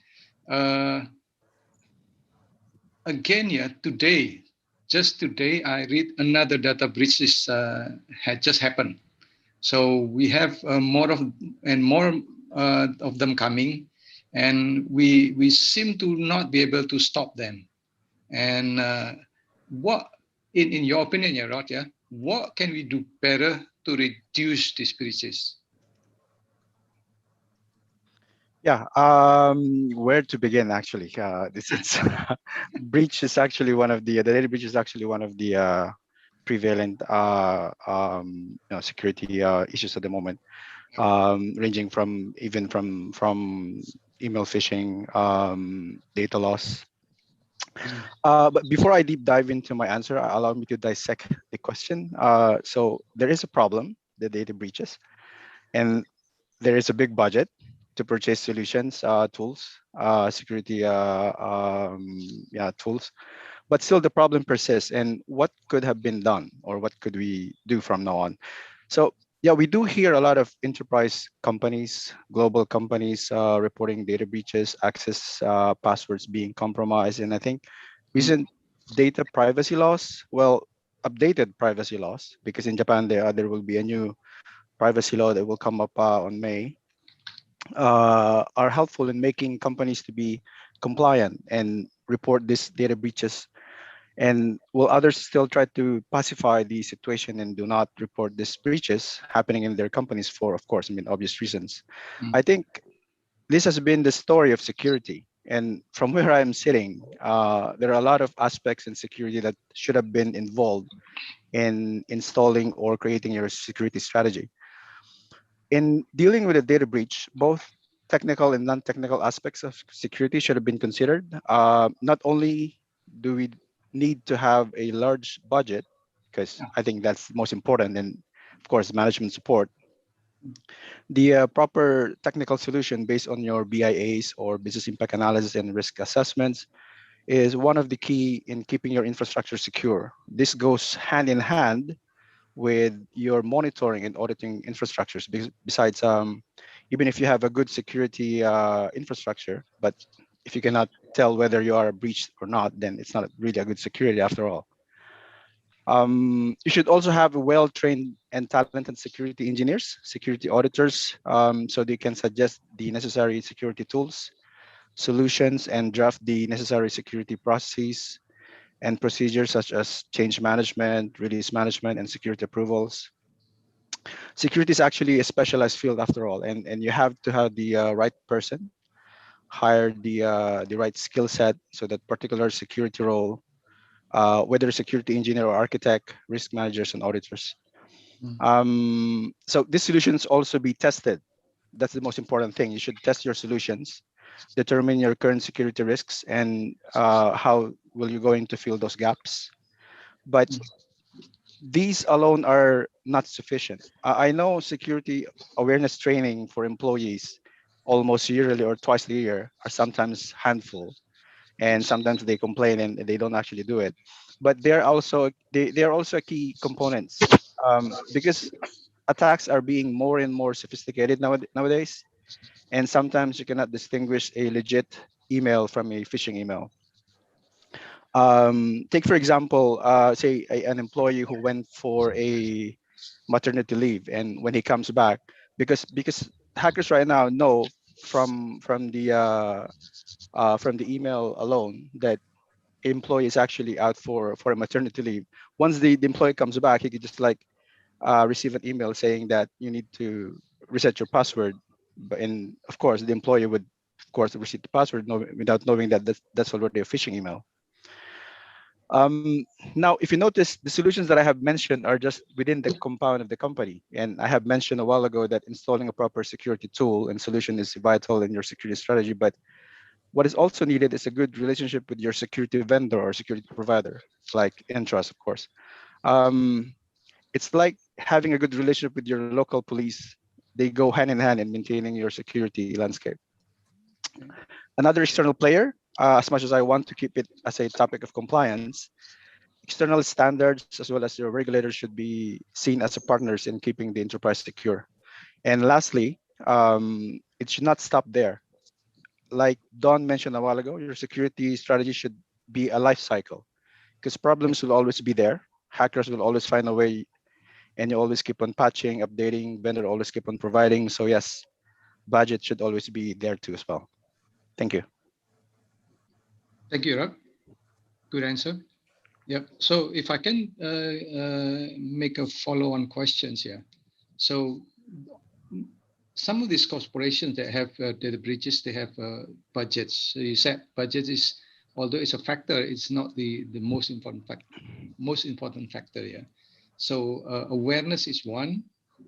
Speaker 3: Again, yeah, just today, I read another data breach had just happened. So we have more of them coming, and we seem to not be able to stop them. And what, in your opinion, yeah, Rod, yeah, what can we do better to reduce these breaches?
Speaker 5: Yeah, where to begin actually? It's breach is actually one of the data breach is actually one of the prevalent security issues at the moment, ranging from email phishing, data loss. But before I deep dive into my answer, allow me to dissect the question. So there is a problem, the data breaches, and there is a big budget to purchase solutions, tools, security tools, but still the problem persists. And what could have been done, or what could we do from now on? So yeah, we do hear a lot of enterprise companies, global companies reporting data breaches, access passwords being compromised, and I think recent data privacy laws, well, updated privacy laws, because in Japan there will be a new privacy law that will come up on May, are helpful in making companies to be compliant and report these data breaches. And will others still try to pacify the situation and do not report these breaches happening in their companies for, of course, obvious reasons? I think this has been the story of security. And from where I'm sitting, there are a lot of aspects in security that should have been involved in installing or creating your security strategy. In dealing with a data breach, both technical and non-technical aspects of security should have been considered. Not only do we need to have a large budget, because I think that's most important, and of course, management support. The proper technical solution based on your BIAs or business impact analysis and risk assessments is one of the key in keeping your infrastructure secure. This goes hand in hand with your monitoring and auditing infrastructures. Besides, even if you have a good security infrastructure, but if you cannot tell whether you are breached or not, then it's not really a good security after all. You should also have well-trained and talented security engineers, security auditors, so they can suggest the necessary security tools, solutions, and draft the necessary security processes and procedures such as change management, release management, and security approvals. Security is actually a specialized field after all, and you have to have the right person, hire the right skill set, so that particular security role, whether security engineer or architect, risk managers, and auditors. So these solutions also be tested. That's the most important thing. You should test your solutions, determine your current security risks and how will you going to fill those gaps? But these alone are not sufficient. I know security awareness training for employees almost yearly or twice a year are sometimes handful, and sometimes they complain and they don't actually do it. But they are also key components, because attacks are being more and more sophisticated nowadays, and sometimes you cannot distinguish a legit email from a phishing email. Take for example, say an employee who went for a maternity leave, and when he comes back, because hackers right now know from the email alone that employee is actually out for a maternity leave. Once the employee comes back, he could just like receive an email saying that you need to reset your password. And of course, the employee would, of course, reset the password without knowing that that's already a phishing email. Now, if you notice, the solutions that I have mentioned are just within the compound of the company. And I have mentioned a while ago that installing a proper security tool and solution is vital in your security strategy. But what is also needed is a good relationship with your security vendor or security provider, like Entrust, of course. Um, it's like having a good relationship with your local police. They go hand in hand in maintaining your security landscape. Another external player, as much as I want to keep it as a topic of compliance, external standards as well as your regulators should be seen as a partners in keeping the enterprise secure. And lastly, it should not stop there. Like Don mentioned a while ago, your security strategy should be a life cycle, because problems will always be there. Hackers will always find a way, and you always keep on patching, updating, vendor always keep on providing. So yes, budget should always be there too as well. Thank you.
Speaker 3: Thank you, Rob. Good answer. Yep. So if I can make a follow-on questions here. So some of these corporations that have data breaches, they have budgets. So you said budget is, although it's a factor, it's not the most important factor here. So awareness is one,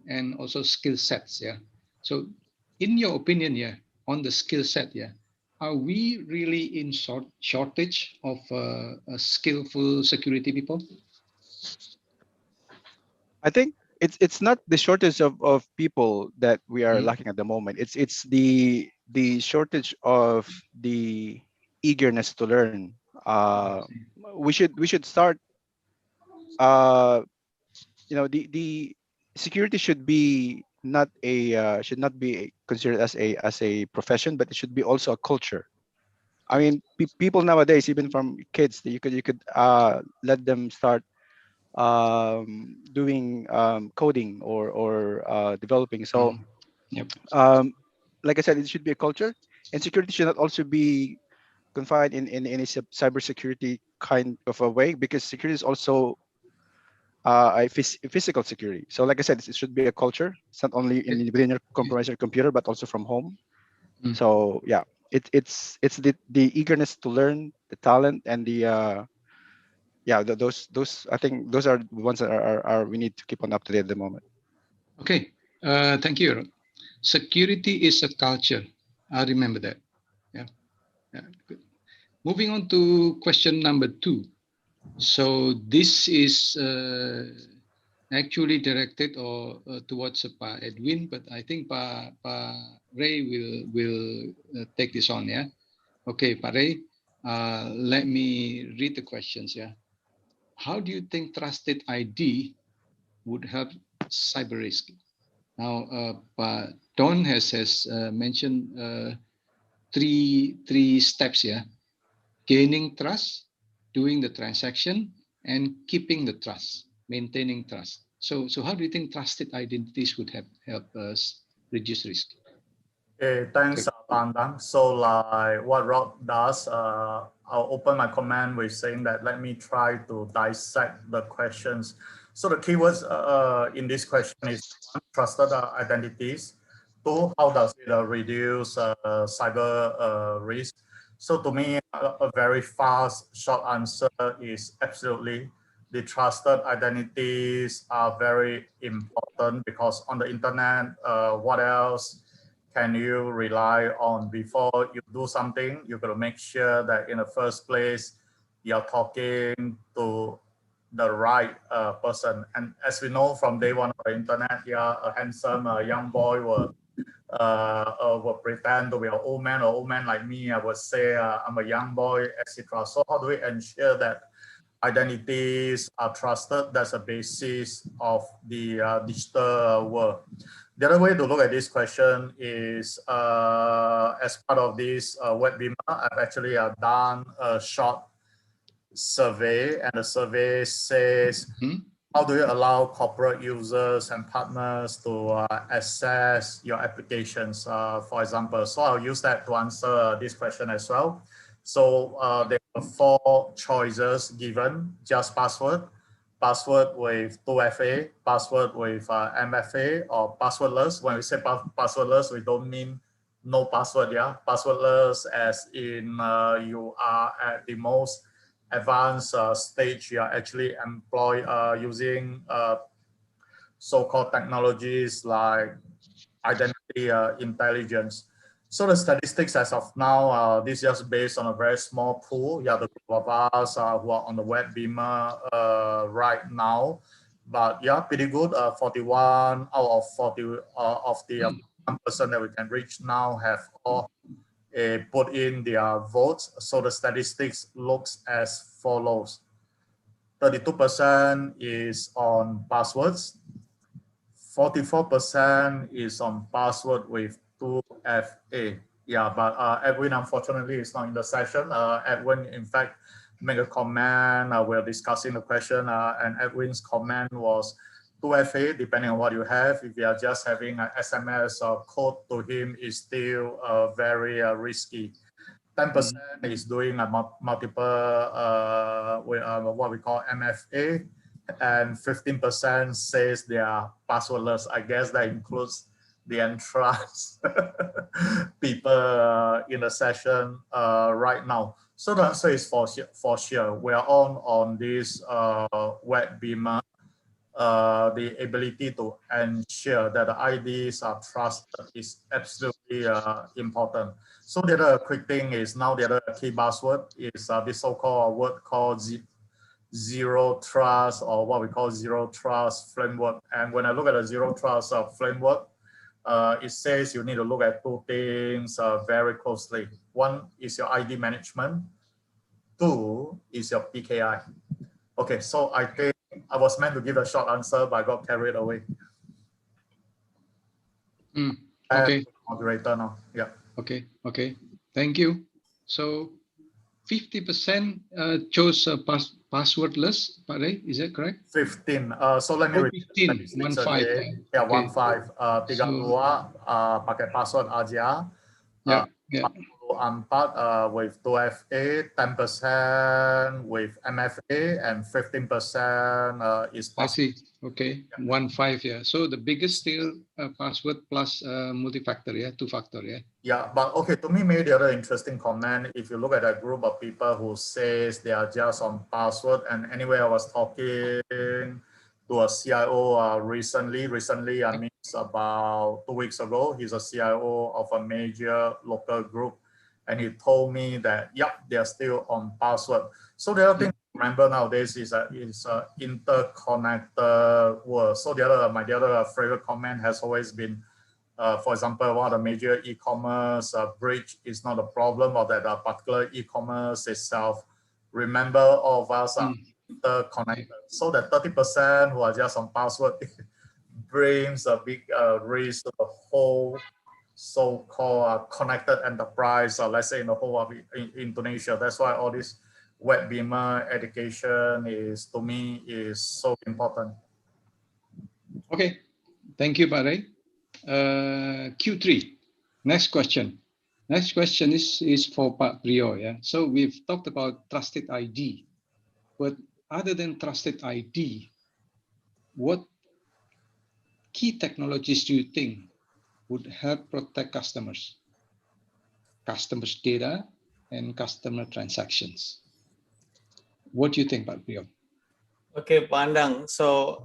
Speaker 3: and also skill sets. Yeah. So in your opinion, yeah, on the skill set, yeah, are we really in shortage of skillful security people?
Speaker 5: I think it's not the shortage of people that we are lacking at the moment. It's the shortage of the eagerness to learn. We should start. Uh, the security should not be considered as a profession, but it should be also a culture. I mean, people nowadays, even from kids, you could let them start doing coding or developing. So,
Speaker 3: Yep.
Speaker 5: like I said, it should be a culture, and security should not also be confined in a cybersecurity kind of a way, because security is also physical security. So, like I said, it should be a culture. It's not only within your compromise your computer, but also from home. So, yeah, it's the eagerness to learn, the talent, and the those I think those are the ones that are we need to keep on up to date at the moment.
Speaker 3: Okay, thank you. Security is a culture. I remember that. Yeah, good. Moving on to question number 2. So this is actually directed or towards Pa Edwin, but I think Pa Ray will take this on. Yeah. Okay, Pa Ray, let me read the questions. Yeah. How do you think trusted ID would help cyber risk? Now, Don has mentioned three steps here: gaining trust, doing the transaction, and keeping the trust, maintaining trust. So how do you think trusted identities would help us reduce risk?
Speaker 1: Okay, thanks, Pandang. So like what Rob does, I'll open my comment with saying that let me try to dissect the questions. So the keywords in this question is one, trusted identities. 2, how does it reduce cyber risk? So to me, a very fast, short answer is absolutely. The trusted identities are very important because on the internet, what else can you rely on before you do something? You've got to make sure that in the first place, you're talking to the right person. And as we know from day one of the internet, a handsome young boy will pretend to be an old man, or old man like me, I would say I'm a young boy, etc. So how do we ensure that identities are trusted? That's a basis of the digital world. The other way to look at this question is as part of this webinar, I've actually done a short survey, and the survey says, how do you allow corporate users and partners to access your applications, for example? So I'll use that to answer this question as well. So there are 4 choices given: just password, password with 2FA, password with MFA, or passwordless. When we say passwordless, we don't mean no password, yeah? Passwordless as in you are at the most advanced stage, you are actually using so-called technologies like identity intelligence. So the statistics as of now, this is just based on a very small pool. Yeah, the group of us who are on the webinar right now, but yeah, pretty good. 41 out of 40 of the 1% that we can reach now have all put in their votes. So the statistics looks as follows: 32% is on passwords, 44% is on password with 2FA. Yeah, but Edwin unfortunately is not in the session. Edwin, in fact, made a comment. We're discussing the question, and Edwin's comment was 2FA, depending on what you have. If you are just having an SMS code to him, is still very risky. 10% is doing a multiple, what we call MFA, and 15% says they are passwordless. I guess that includes the Entrust people in the session right now. So the answer is for sure. We are on this webinar. The ability to ensure that the IDs are trusted is absolutely important. So the other quick thing is now the other key buzzword is this so-called word called zero trust, or what we call zero trust framework. And when I look at the zero trust framework, it says you need to look at 2 things very closely. 1 is your ID management. 2 is your PKI. Okay, so I think I was meant to give a short answer, but I got carried away.
Speaker 3: Okay.
Speaker 1: Moderator now. Yeah.
Speaker 3: Okay. Thank you. So 50% chose passwordless, Pak Ray, is that correct?
Speaker 1: 15. So let me repeat.
Speaker 3: 15. 15.
Speaker 1: Yeah,
Speaker 3: okay.
Speaker 1: 15. 32 pakai password aja.
Speaker 3: Yeah.
Speaker 1: 44 with 2FA, 10% with MFA, and 15% is password.
Speaker 3: I see. Okay. 15. Yeah. So the biggest still password plus multi-factor. Yeah. 2-factor. Yeah.
Speaker 1: Yeah, but okay, to me, maybe the other interesting comment, if you look at a group of people who says they are just on password, and anyway, I was talking to a CIO recently, I mean, it's about 2 weeks ago. He's a CIO of a major local group, and he told me that, yep, they're still on password. So the other thing to remember nowadays is interconnected world. So my other favorite comment has always been, for example, one of the major e-commerce breach is not a problem, or that a particular e-commerce itself. Remember, all of us are interconnected. So that 30% who are just on password brings a big risk to the whole so-called connected enterprise, let's say in the whole of Indonesia. That's why all this webinar education is, to me, is so important.
Speaker 3: Okay, thank you, Pak Ray. Q3, next question. Next question is for Pak Priyo. Yeah. So we've talked about trusted ID, but other than trusted ID, what key technologies do you think would help protect customers' data and customer transactions? What do you think, Pak Priyo?
Speaker 6: Okay, Pandang. So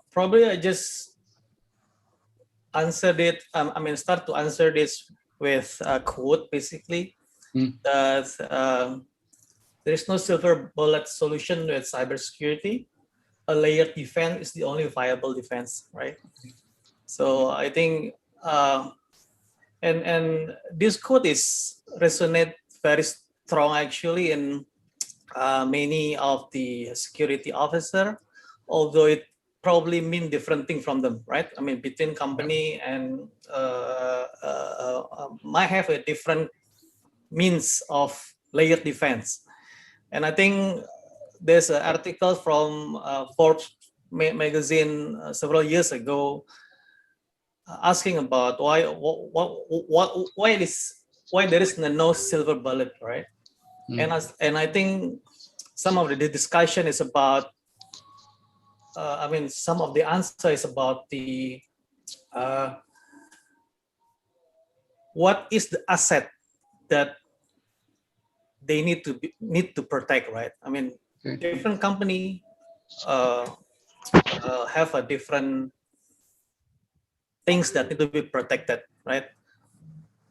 Speaker 6: probably I just answered it. Start to answer this with a quote, basically. That there is no silver bullet solution with cybersecurity. A layered defense is the only viable defense, right? So I think, and this quote is resonate very strong actually in many of the security officer, although it probably mean different thing from them, right? I mean, between company and might have a different means of layered defense. And I think there's an article from Forbes magazine several years ago asking about why there is no silver bullet, right? And I think some of the discussion is about, I mean, some of the answer is about the what is the asset that they need to protect, right? I mean, different company have a different things that need to be protected, right?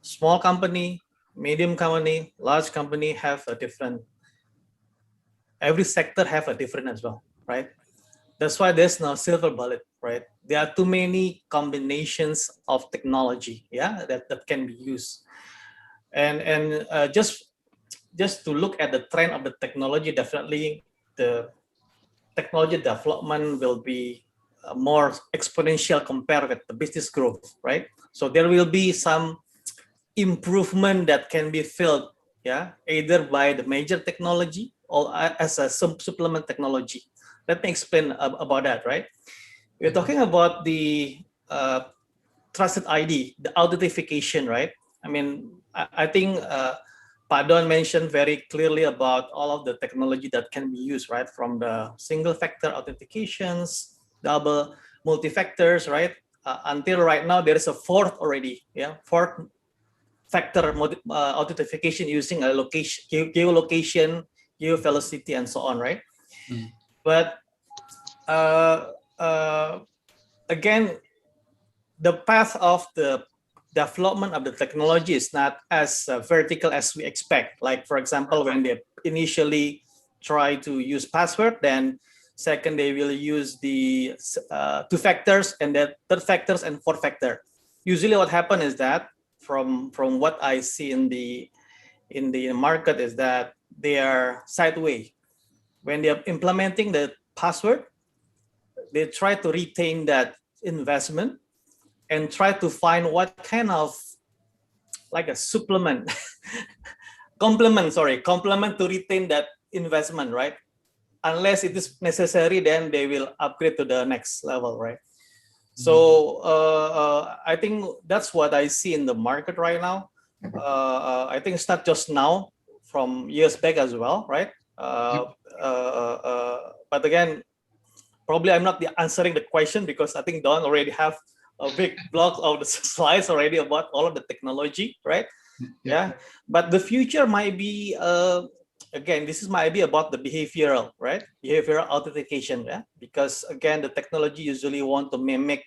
Speaker 6: Small company, medium company, large company have a different. Every sector have a different as well, right? That's why there's no silver bullet, right? There are too many combinations of technology, yeah, that can be used. And just to look at the trend of the technology, definitely the technology development will be more exponential compared with the business growth, right? So there will be some improvement that can be filled, yeah, either by the major technology or as a supplement technology. Let me explain about that, right? We're talking about the trusted ID, the authentication, right? I mean, I think Pak Don mentioned very clearly about all of the technology that can be used, right? From the single factor authentications, double multi-factors, right? Until right now, there is a fourth already, yeah? Fourth factor authentication using a location, geolocation, geovelocity, and so on, right? But again, the path of the development of the technology is not as vertical as we expect. Like, for example, when they initially try to use password, then second they will use the two factors, and then third factors and fourth factor. Usually what happens is that from what I see in the market is that they are sideways. When they are implementing the password, they try to retain that investment and try to find what kind of, like a supplement, complement to retain that investment, right? Unless it is necessary, then they will upgrade to the next level, right? So I think that's what I see in the market right now. I think it's not just now, from years back as well, right? But again, probably I'm not answering the question because I think Don already have a big block of the slides already about all of the technology, right? Yeah. But the future might be, again, this might be about the behavioral, right? Behavioral authentication, yeah? Because again, the technology usually want to mimic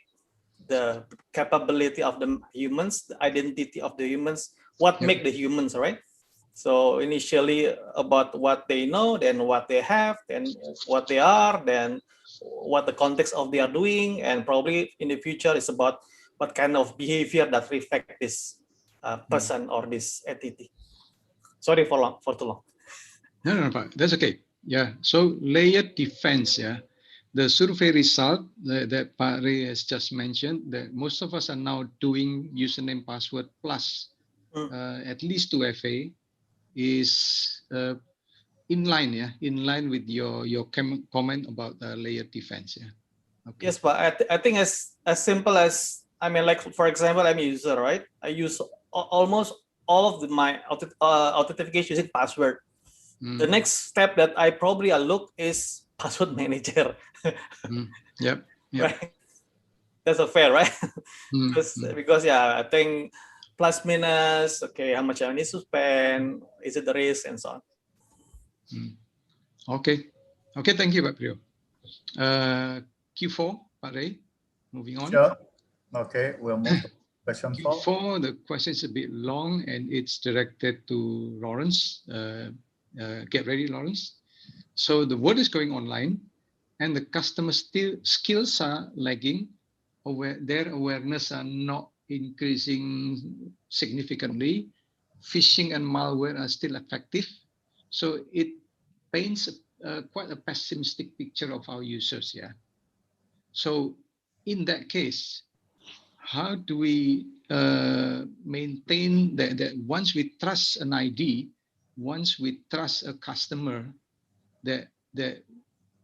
Speaker 6: the capability of the humans, the identity of the humans, what make the humans, right? So initially about what they know, then what they have, then what they are, then what the context of they are doing, and probably in the future it's about what kind of behavior that reflect this person or this entity. Sorry for too long.
Speaker 3: No, that's okay. Yeah. So layered defense. Yeah. The survey result that Pak Ray has just mentioned, that most of us are now doing username password plus at least 2 FA is in line with your comment about layered defense. Yeah. Okay.
Speaker 6: Yes, but I think as simple as, I mean, like, for example, I'm a user, right? I use almost all of my authentication using password. The next step that I probably look is password manager.
Speaker 3: Yep.
Speaker 6: Right. That's a fair, right? Because yeah, I think plus minus, okay, how much I need to spend, is it the risk, and so on.
Speaker 3: Okay. Thank you, Pak Priyo. Q4, Pak Ray, moving on.
Speaker 1: Sure. Okay, we'll move to question 4.
Speaker 3: Q4, the question is a bit long and it's directed to Lawrence. Get ready, Lawrence. So the word is going online, and the customer skills are lagging. Their awareness are not increasing significantly. Phishing and malware are still effective. So it paints quite a pessimistic picture of our users. Yeah. So in that case, how do we maintain that once we trust an ID, once we trust a customer, that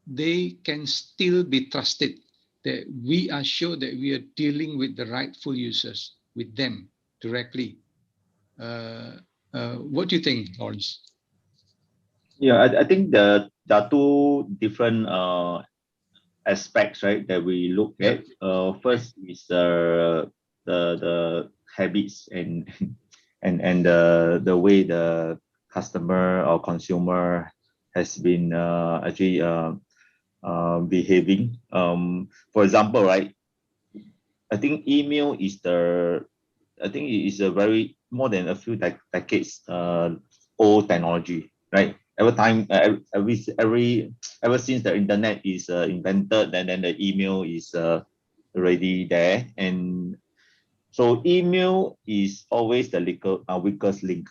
Speaker 3: they can still be trusted, that we are sure that we are dealing with the rightful users, with them directly. What do you think, Lawrence?
Speaker 4: Yeah, I think there are two different aspects, right, that we look at. First is the habits and the way the customer or consumer has been actually behaving. For example, right, I think email is I think it is a very more than a few decades old technology, right? Every time, ever since the internet is invented, and then the email is already there, and so email is always the weakest link.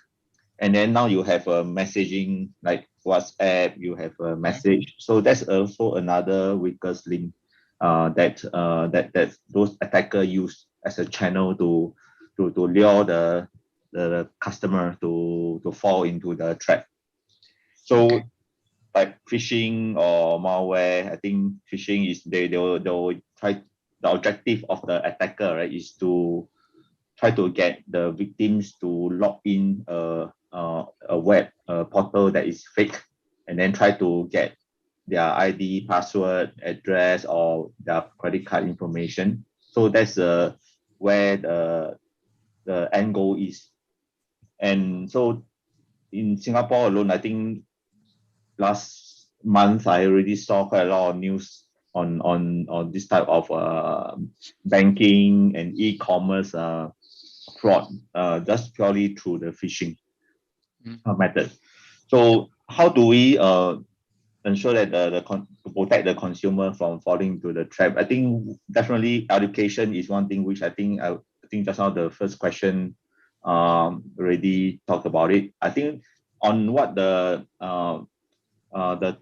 Speaker 4: And then now you have a messaging like WhatsApp, you have a message, so that's also another weakest link that those attacker use as a channel to lure the customer to fall into the trap. So like phishing or malware, I think phishing is they'll try, the objective of the attacker, right, is to try to get the victims to log in a web portal that is fake, and then try to get their ID, password, address, or their credit card information. So that's where the end goal is. And so in Singapore alone, I think last month I already saw quite a lot of news on this type of banking and e-commerce fraud, just purely through the phishing method. So how do we ensure that to protect the consumer from falling into the trap? I think definitely education is one thing, which I think just now the first question already talked about it. I think on what how the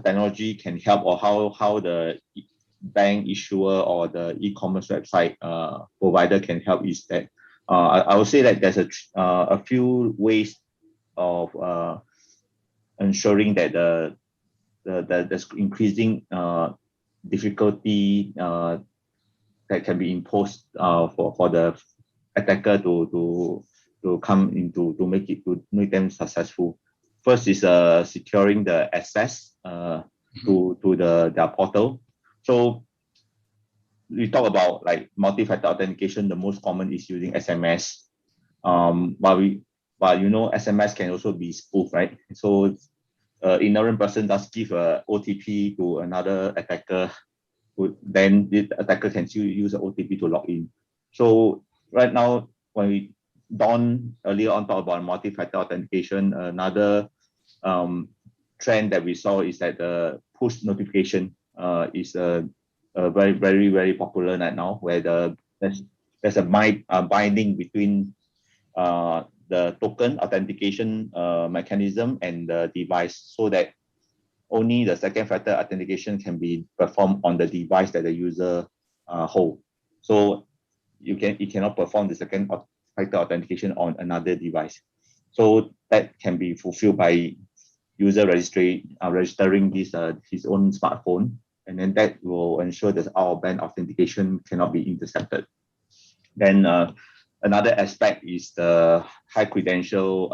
Speaker 4: technology can help, or how the bank issuer or the e-commerce website provider can help, is that I would say that there's a few ways of ensuring that there's increasing difficulty that can be imposed for the attacker to come into to make them successful. First is securing the access to their portal. So we talk about like multi-factor authentication. The most common is using SMS. But you know, SMS can also be spoofed, right? So ignorant person does give a OTP to another attacker, then the attacker can still use the OTP to log in. So right now, when Don earlier on talked about multi-factor authentication, another trend that we saw is that the push notification is very, very, very popular right now, where there's a binding between the token authentication mechanism and the device, so that only the second factor authentication can be performed on the device that the user hold. So it cannot perform the second factor authentication on another device. So that can be fulfilled by user registering this his own smartphone, and then that will ensure that out-of-band authentication cannot be intercepted. Then another aspect is the high credential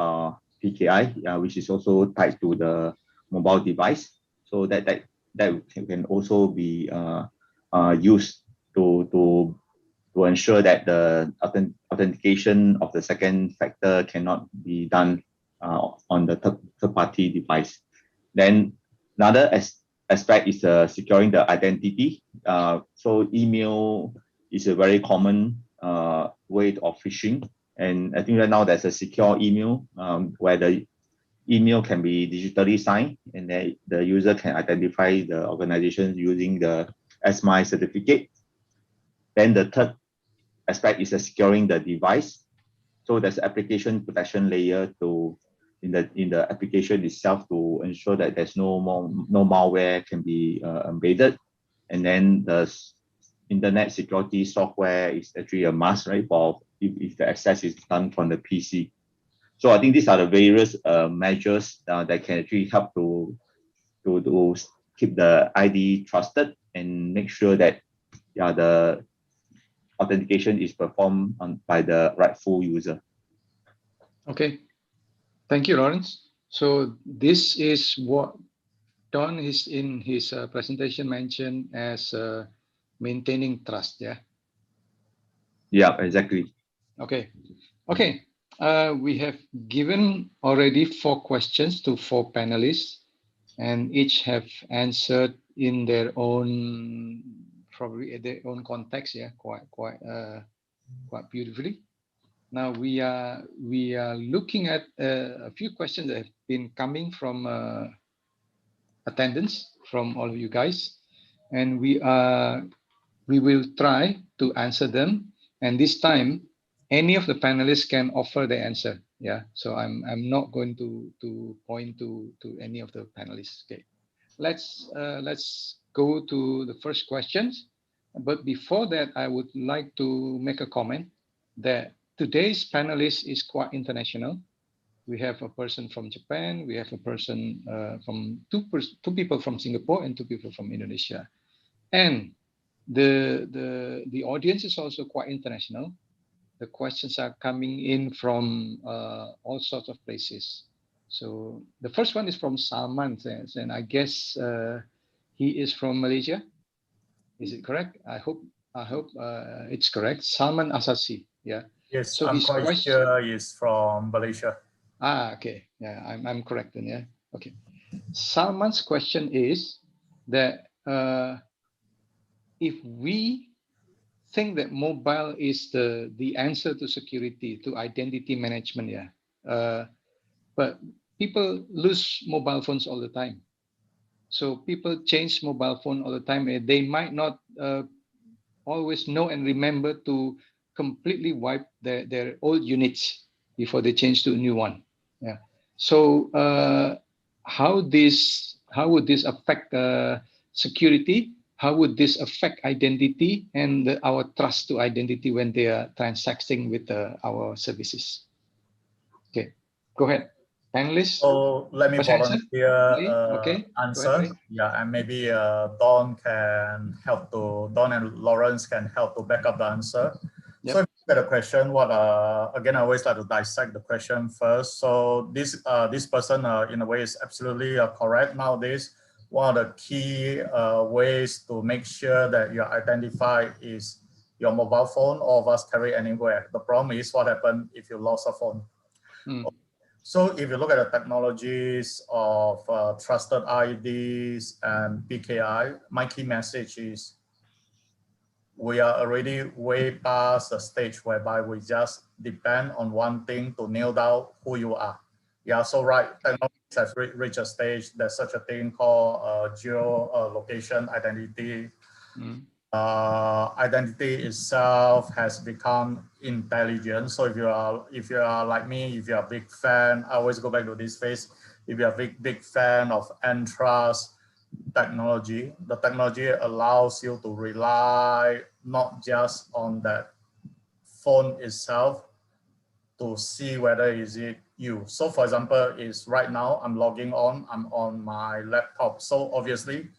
Speaker 4: PKI, which is also tied to the mobile device. So that can also be used to ensure that the authentication of the second factor cannot be done on the third-party device. Then another aspect is securing the identity. So email is a very common way of phishing, and I think right now there's a secure email where the email can be digitally signed, and then the user can identify the organization using the SMI certificate. Then the third aspect is securing the device. So there's application protection layer in the application itself to ensure that there's no malware can be embedded. And then the internet security software is actually a must, right? For if the access is done from the PC. So I think these are the various measures that can actually help to keep the ID trusted and make sure that the authentication is performed by the rightful user.
Speaker 3: Okay, thank you, Lawrence. So this is what Don is in his presentation mentioned as maintaining trust. Yeah.
Speaker 4: Yeah, exactly.
Speaker 3: Okay. Okay. We have given already 4 questions to 4 panelists, and each have answered in their own, probably their own context. Yeah, quite beautifully. Now we are looking at a few questions that have been coming from attendance from all of you guys, and we will try to answer them. And this time, any of the panelists can offer the answer. Yeah, so I'm not going to point to any of the panelists. Okay, let's go to the first questions. But before that, I would like to make a comment that today's panelist is quite international. We have a person from Japan. We have a person from two people from Singapore and 2 people from Indonesia, and the audience is also quite international. The questions are coming in from all sorts of places. So the first one is from Salman, and I guess he is from Malaysia. Is it correct? I hope it's correct. Salman Asasi. Yeah.
Speaker 1: Yes,
Speaker 3: So
Speaker 1: I'm
Speaker 3: his
Speaker 1: quite sure he's from Malaysia.
Speaker 3: Okay. Yeah, I'm correct then. Yeah. Okay. Salman's question is that if we think that mobile is the answer to security, to identity management, yeah, but people lose mobile phones all the time. So people change mobile phone all the time. They might not always know and remember to completely wipe their old units before they change to a new one. Yeah. So how would this affect security? How would this affect identity and our trust to identity when they are transacting with our services? Okay, go ahead, panelists.
Speaker 1: So let me volunteer
Speaker 3: Okay.
Speaker 1: answer. Yeah, and maybe Don and Lawrence can help to back up the answer. Yep. So if you get a question, again, I always like to dissect the question first. So this person in a way is absolutely correct. Nowadays, one of the key ways to make sure that you're identified is your mobile phone. All of us carry anywhere. The problem is what happened if you lost a phone. So if you look at the technologies of trusted IDs and PKI, my key message is we are already way past the stage whereby we just depend on one thing to nail down who you are. Yeah, so right, technologies have reached a stage. There's such a thing called geo-location identity. Identity itself has become intelligent. So if you are like me, if you're a big fan, I always go back to this phase. If you're a big fan of Entrust technology, the technology allows you to rely not just on that phone itself to see whether is it you. So for example, is right now I'm logging on, I'm on my laptop. So obviously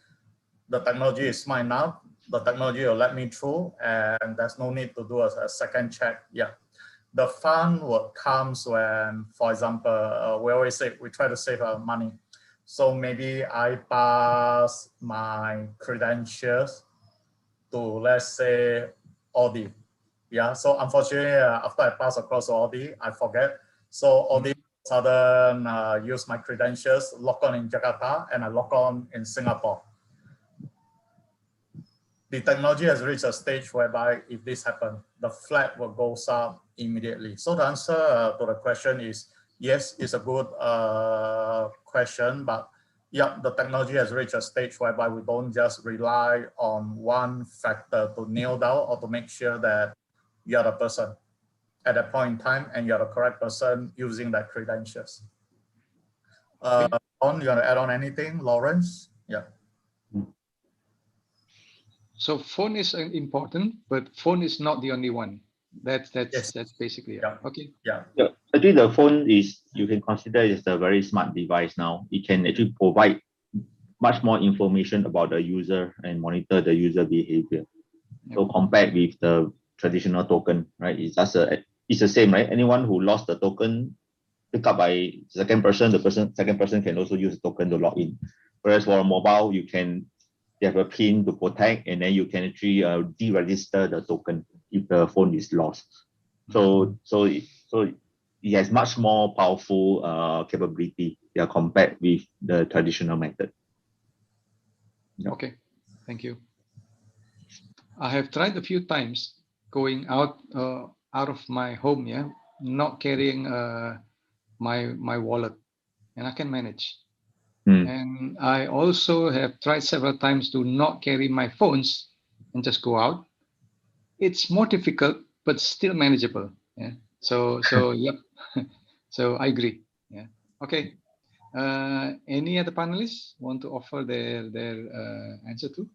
Speaker 1: the technology is smart enough. The technology will let me through and there's no need to do a second check. Yeah. The fun comes when, for example, we always say we try to save our money. So maybe I pass my credentials to, let's say, Audi. Yeah, so unfortunately, after I pass across Audi, I forget. So Audi sudden use my credentials, log on in Jakarta, and I log on in Singapore. The technology has reached a stage whereby if this happens, the flag will go up immediately. So the answer to the question is, Yes, it's a good question, but yeah, the technology has reached a stage whereby we don't just rely on one factor to nail down or to make sure that you're the person at that point in time and you're the correct person using that credentials.
Speaker 3: Okay.
Speaker 1: You want to add on anything, Lawrence? Yeah.
Speaker 3: So phone is important, but phone is not the only one. That's basically it.
Speaker 1: Yeah.
Speaker 3: Okay.
Speaker 1: Yeah.
Speaker 4: Yeah, actually the phone is, you can consider it as a very smart device now. It can actually provide much more information about the user and monitor the user behavior. So compared with the traditional token, right? It's the same, right? Anyone who lost the token pick up by second person, second person can also use the token to log in. Whereas for a mobile, you have a PIN to protect, and then you can actually deregister the token if the phone is lost. So it has much more powerful capability, compared with the traditional method. Yeah.
Speaker 3: Okay, thank you. I have tried a few times going out of my home, not carrying my wallet, and I can manage. And I also have tried several times to not carry my phones and just go out. It's more difficult, but still manageable. Yeah. So yep. So I agree. Yeah. Okay. Any other panelists want to offer their answer to?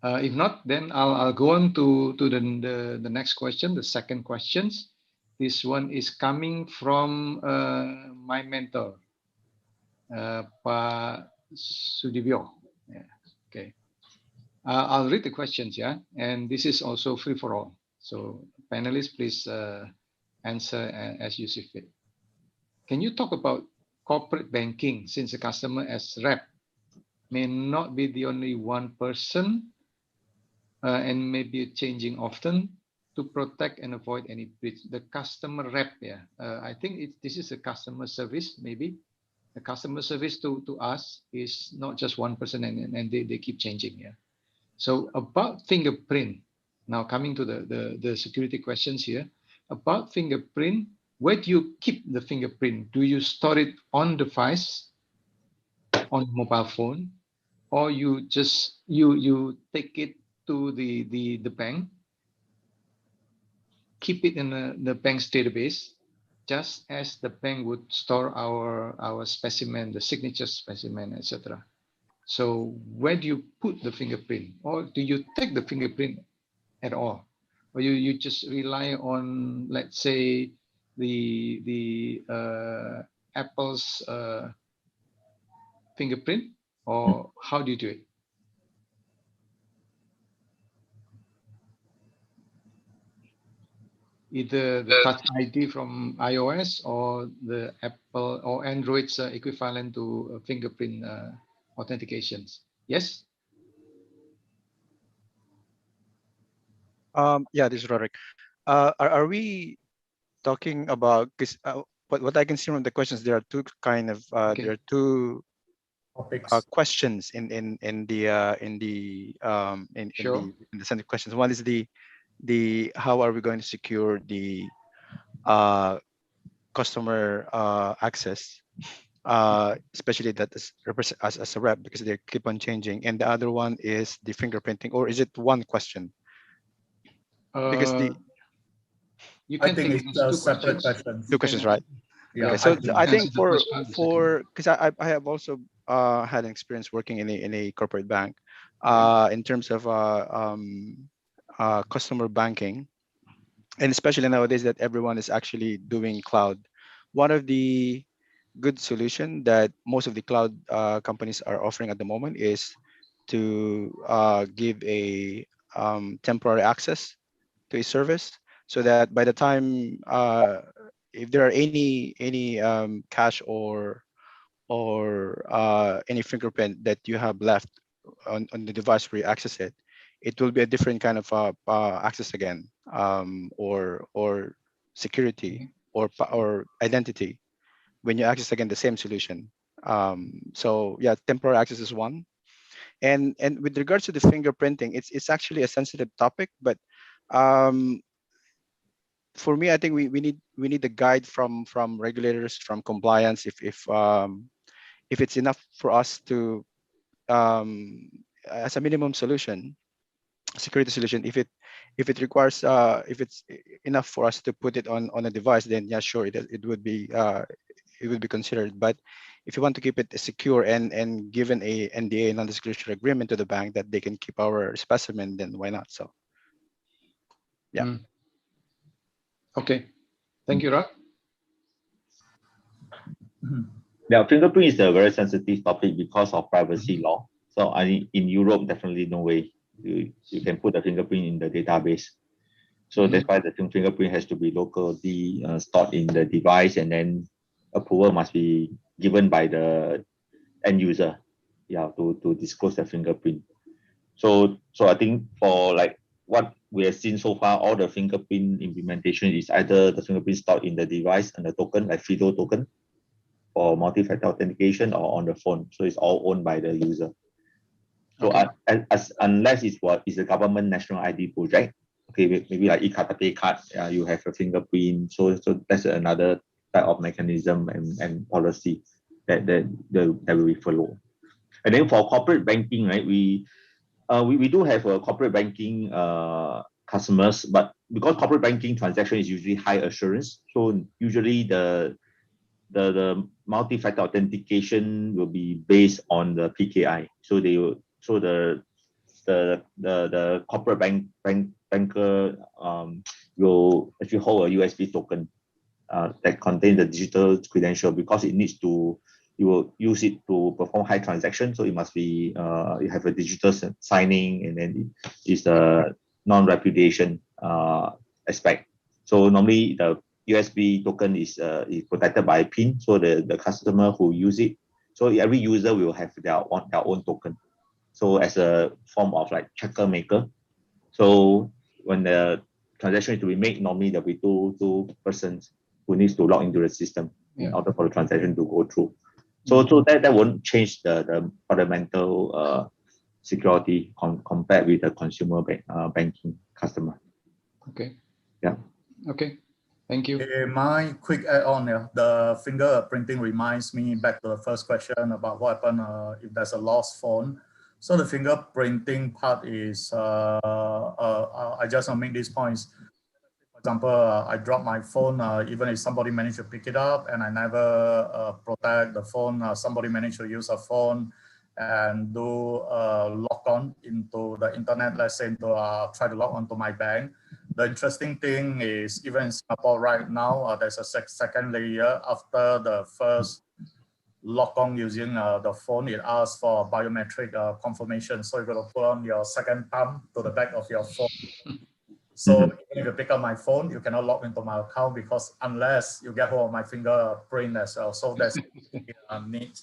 Speaker 3: If not, then I'll go on to the next question, the second questions. This one is coming from my mentor, Pa Sudibyo. Yeah. Okay. I'll read the questions, yeah, and this is also free for all. So panelists, please answer as you see fit. Can you talk about corporate banking, since the customer as rep may not be the only one person and may be changing often to protect and avoid any breach? The customer rep, yeah, I think this is a customer service, maybe. The customer service to us is not just one person, and they keep changing, yeah. So about fingerprint, now coming to the security questions here, about fingerprint, where do you keep the fingerprint? Do you store it on device, on mobile phone, or you just you take it to the bank, keep it in the bank's database, just as the bank would store our specimen, the signature specimen, etc. So where do you put the fingerprint, or do you take the fingerprint at all, or you just rely on, let's say, the Apple's fingerprint, or how do you do it? Either the Touch ID from iOS or the Apple or Android's equivalent to fingerprint authentications. Yes.
Speaker 5: Yeah, this is Roderick. Are we talking about, because what I can see from the questions, there are two kind of
Speaker 3: Okay.
Speaker 5: there are two
Speaker 1: Topics.
Speaker 5: questions in the set of questions. One is the how are we going to secure the customer access, especially that is represent as a rep, because they keep on changing, and the other one is the fingerprinting, or is it one question? Because
Speaker 3: you
Speaker 1: I
Speaker 3: can
Speaker 1: think
Speaker 3: take
Speaker 1: it's a separate question.
Speaker 5: two questions, right?
Speaker 1: Yeah,
Speaker 5: Okay, so I
Speaker 3: answer
Speaker 5: think
Speaker 3: the first one, the second one.
Speaker 5: because I have also had an experience working in a corporate bank in terms of customer banking, and especially nowadays that everyone is actually doing cloud. One of the good solution that most of the cloud companies are offering at the moment is to give a temporary access to a service, so that by the time if there are any cache or any fingerprint that you have left on the device where you access it, it will be a different kind of access again, or security or identity when you access again the same solution. So yeah, temporary access is one. And with regards to the fingerprinting, it's actually a sensitive topic, but for me, I think we need the guide from regulators, from compliance, if it's enough for us to as a minimum solution, security solution. If it requires if it's enough for us to put it on a device, then yeah, sure, it would be considered. But if you want to keep it secure and given a NDA, non-disclosure agreement to the bank, that they can keep our specimen, then why not? So yeah.
Speaker 3: Okay, thank you, Rak.
Speaker 4: Yeah, fingerprint is a very sensitive topic because of privacy law. So in Europe, definitely no way you can put a fingerprint in the database. So that's why the fingerprint has to be locally stored in the device, and then approval must be given by the end user, yeah, to disclose the fingerprint. So I think for like what we have seen so far, all the fingerprint implementation is either the fingerprint stored in the device and the token, like FIDO token, for multi-factor authentication, or on the phone. So it's all owned by the user. So unless it's a government national ID project, okay, maybe like e-card, card, you have a fingerprint. So that's another type of mechanism and policy that we follow. And then for corporate banking, right, we do have a corporate banking customers, but because corporate banking transaction is usually high assurance, so usually the multi-factor authentication will be based on the PKI. So the corporate banker will actually hold a USB token that contains the digital credential, because you will use it to perform high transactions. So it must be you have a digital signing, and then it's a non-repudiation aspect. So normally the USB token is protected by a PIN. So the customer who use it, so every user will have their own token. So as a form of like checker maker. So when the transaction is to be made, normally there'll be two persons who needs to log into the system in order for the transaction to go through. So that won't change the fundamental security compared with the consumer banking customer.
Speaker 3: Okay.
Speaker 4: Yeah.
Speaker 3: Okay. Thank you.
Speaker 1: My quick add-on, the fingerprinting reminds me back to the first question about what happens if there's a lost phone. So the fingerprinting part is, I just want to make these points. For example, I drop my phone, even if somebody managed to pick it up and I never protect the phone, somebody managed to use a phone and do log on into the internet, let's say to try to log on to my bank. The interesting thing is, even in Singapore right now, there's a second layer after the first log on using the phone. It asks for biometric confirmation. So you're going to put on your second thumb to the back of your phone. So even if you pick up my phone, you cannot log into my account, because unless you get hold of my fingerprint as well. So that's neat.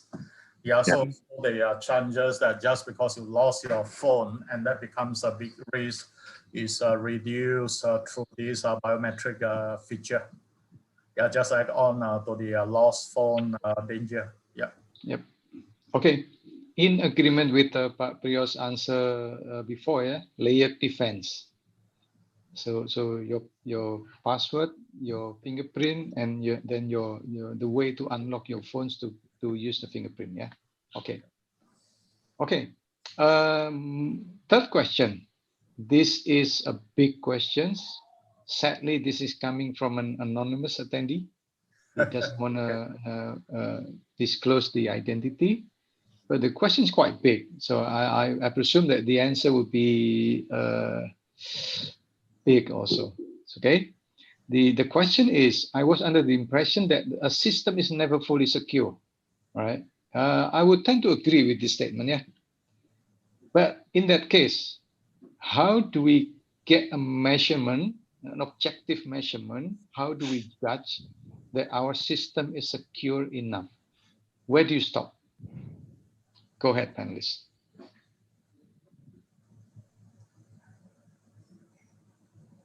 Speaker 1: Yeah, so there are chances that just because you lost your phone and that becomes a big risk is reduced through this biometric feature. Yeah, just add on to the lost phone danger. Yeah.
Speaker 3: Yep. Okay. In agreement with Pak Priyo's answer before, layered defense. So your password, your fingerprint, and then the way to unlock your phones to use the fingerprint. Yeah. Okay. Okay. Third question. This is a big question. Sadly, this is coming from an anonymous attendee. He doesn't want to disclose the identity, but the question is quite big. So I presume that the answer would be big also. Okay. The question is, I was under the impression that a system is never fully secure, right? I would tend to agree with this statement, yeah. But in that case, how do we get a measurement, an objective measurement? How do we judge that our system is secure enough? Where do you stop? Go ahead, panelists.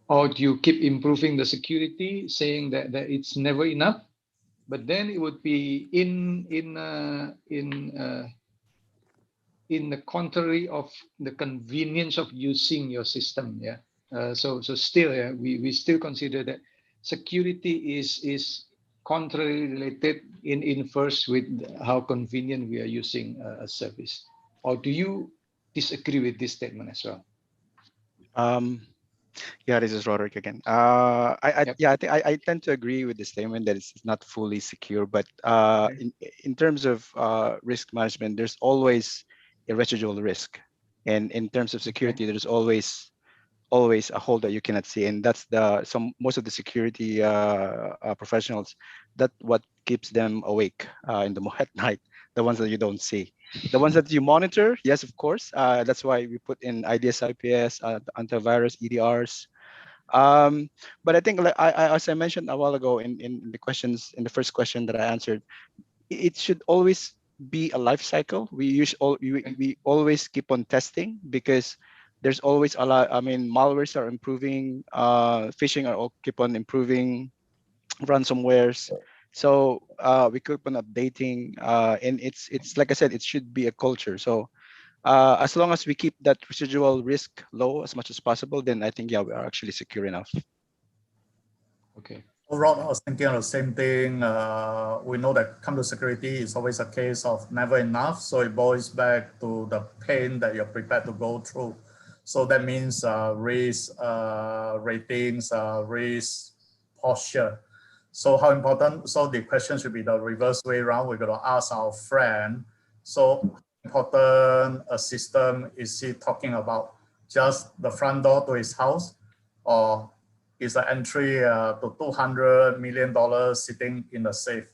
Speaker 3: Or do you keep improving the security, saying that it's never enough? But then it would be in the contrary of the convenience of using your system. Yeah. So still, we still consider that security is contrary related in inverse with how convenient we are using a service? Or do you disagree with this statement as well?
Speaker 5: Yeah, this is Roderick again.
Speaker 3: Yep.
Speaker 5: Yeah, I tend to agree with the statement that it's not fully secure, but in terms of risk management, there's always a residual risk, and in terms of security, there's always a hole that you cannot see, and that's most of the security professionals, that what keeps them awake at night, the ones that you don't see. The ones that you monitor, yes, of course, that's why we put in IDS, IPS, antivirus, EDRs. But I think, like as I mentioned a while ago in the first question that I answered, it should always be a life cycle. We always keep on testing, because there's always a lot. I mean, malwares are improving, phishing are all keep on improving, ransomwares. So we keep on updating, and it's like I said, it should be a culture. So as long as we keep that residual risk low as much as possible, then I think, yeah, we are actually secure enough.
Speaker 3: Okay.
Speaker 1: Rod, I was thinking of the same thing. We know that come to security is always a case of never enough. So it boils back to the pain that you're prepared to go through. So that means risk ratings, risk posture. So how important? So the question should be the reverse way around. We're going to ask our friend. So important a system is he talking about? Just the front door to his house, or is the entry to $200 million sitting in the safe?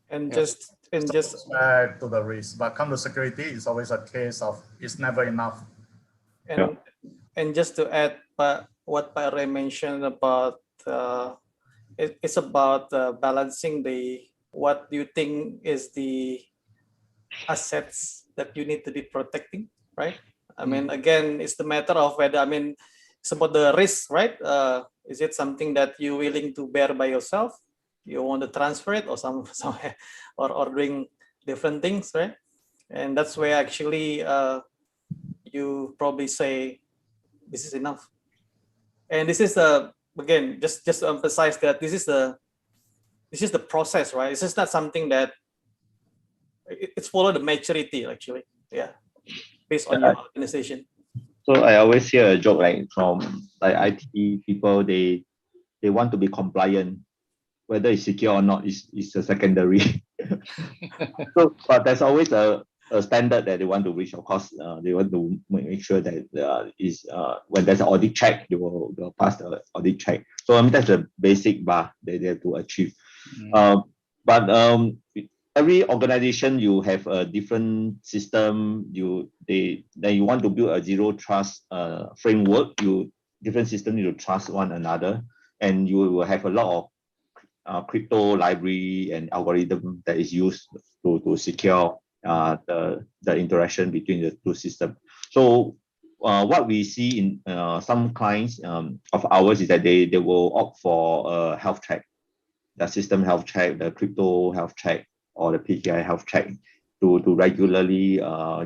Speaker 6: And
Speaker 3: Yeah.
Speaker 6: just
Speaker 1: back to the risk, but come to security, it's always a case of it's never enough.
Speaker 6: and just to add, what Pa Ray mentioned about it's about balancing what do you think is the assets that you need to be protecting, right? I mean, again, it's the matter of whether, I mean, it's about the risk, right? Is it something that you're willing to bear by yourself? You want to transfer it or somewhere, or doing different things, right? And that's where actually you probably say this is enough. And this is again, just to emphasize that this is the process, right? It's just not something that it's follow the maturity actually, yeah, based on your organization.
Speaker 4: So I always hear a joke like from like IT people, they want to be compliant, whether it's secure or not is a secondary. So, but there's always a standard that they want to reach. Of course, they want to make sure that when there's an audit check, they will pass the audit check. So that's the basic bar that they have to achieve. But every organization, you have a different system. Then you want to build a zero trust framework. Different systems need to trust one another, and you will have a lot of crypto library and algorithm that is used to secure the interaction between the two systems. So what we see in some clients of ours is that they will opt for health check, the system health check, the crypto health check, or the PKI health check to regularly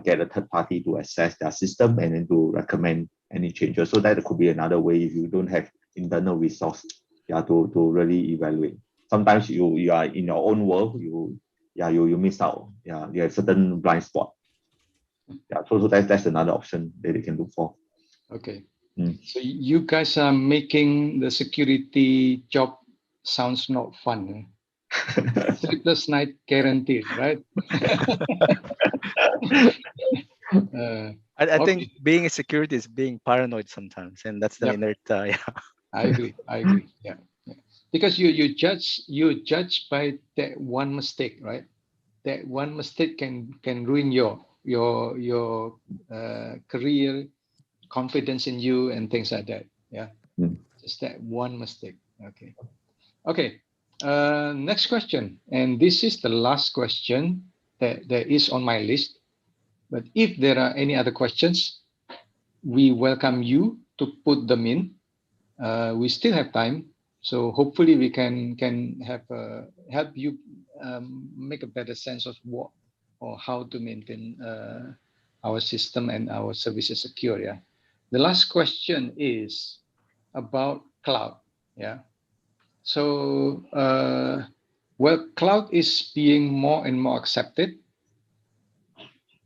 Speaker 4: get a third party to assess their system and then to recommend any changes. So that could be another way if you don't have internal resource, to really evaluate. Sometimes you are in your own world, you miss out. You have certain blind spot. So that's another option that they can look for.
Speaker 3: Okay. So you guys are making the security job sounds not fun. Sleepless night guaranteed, right?
Speaker 5: I think being a security is being paranoid sometimes, and that's the inert. Yeah.
Speaker 3: I agree. Yeah. Because you judge by that one mistake, right? That one mistake can ruin your career, confidence in you, and things like that. Yeah. Just that one mistake. Okay. Next question, and this is the last question that is on my list. But if there are any other questions, we welcome you to put them in. We still have time, so hopefully we can help you make a better sense of what or how to maintain our system and our services secure. Yeah. The last question is about cloud. Yeah. So, well, cloud is being more and more accepted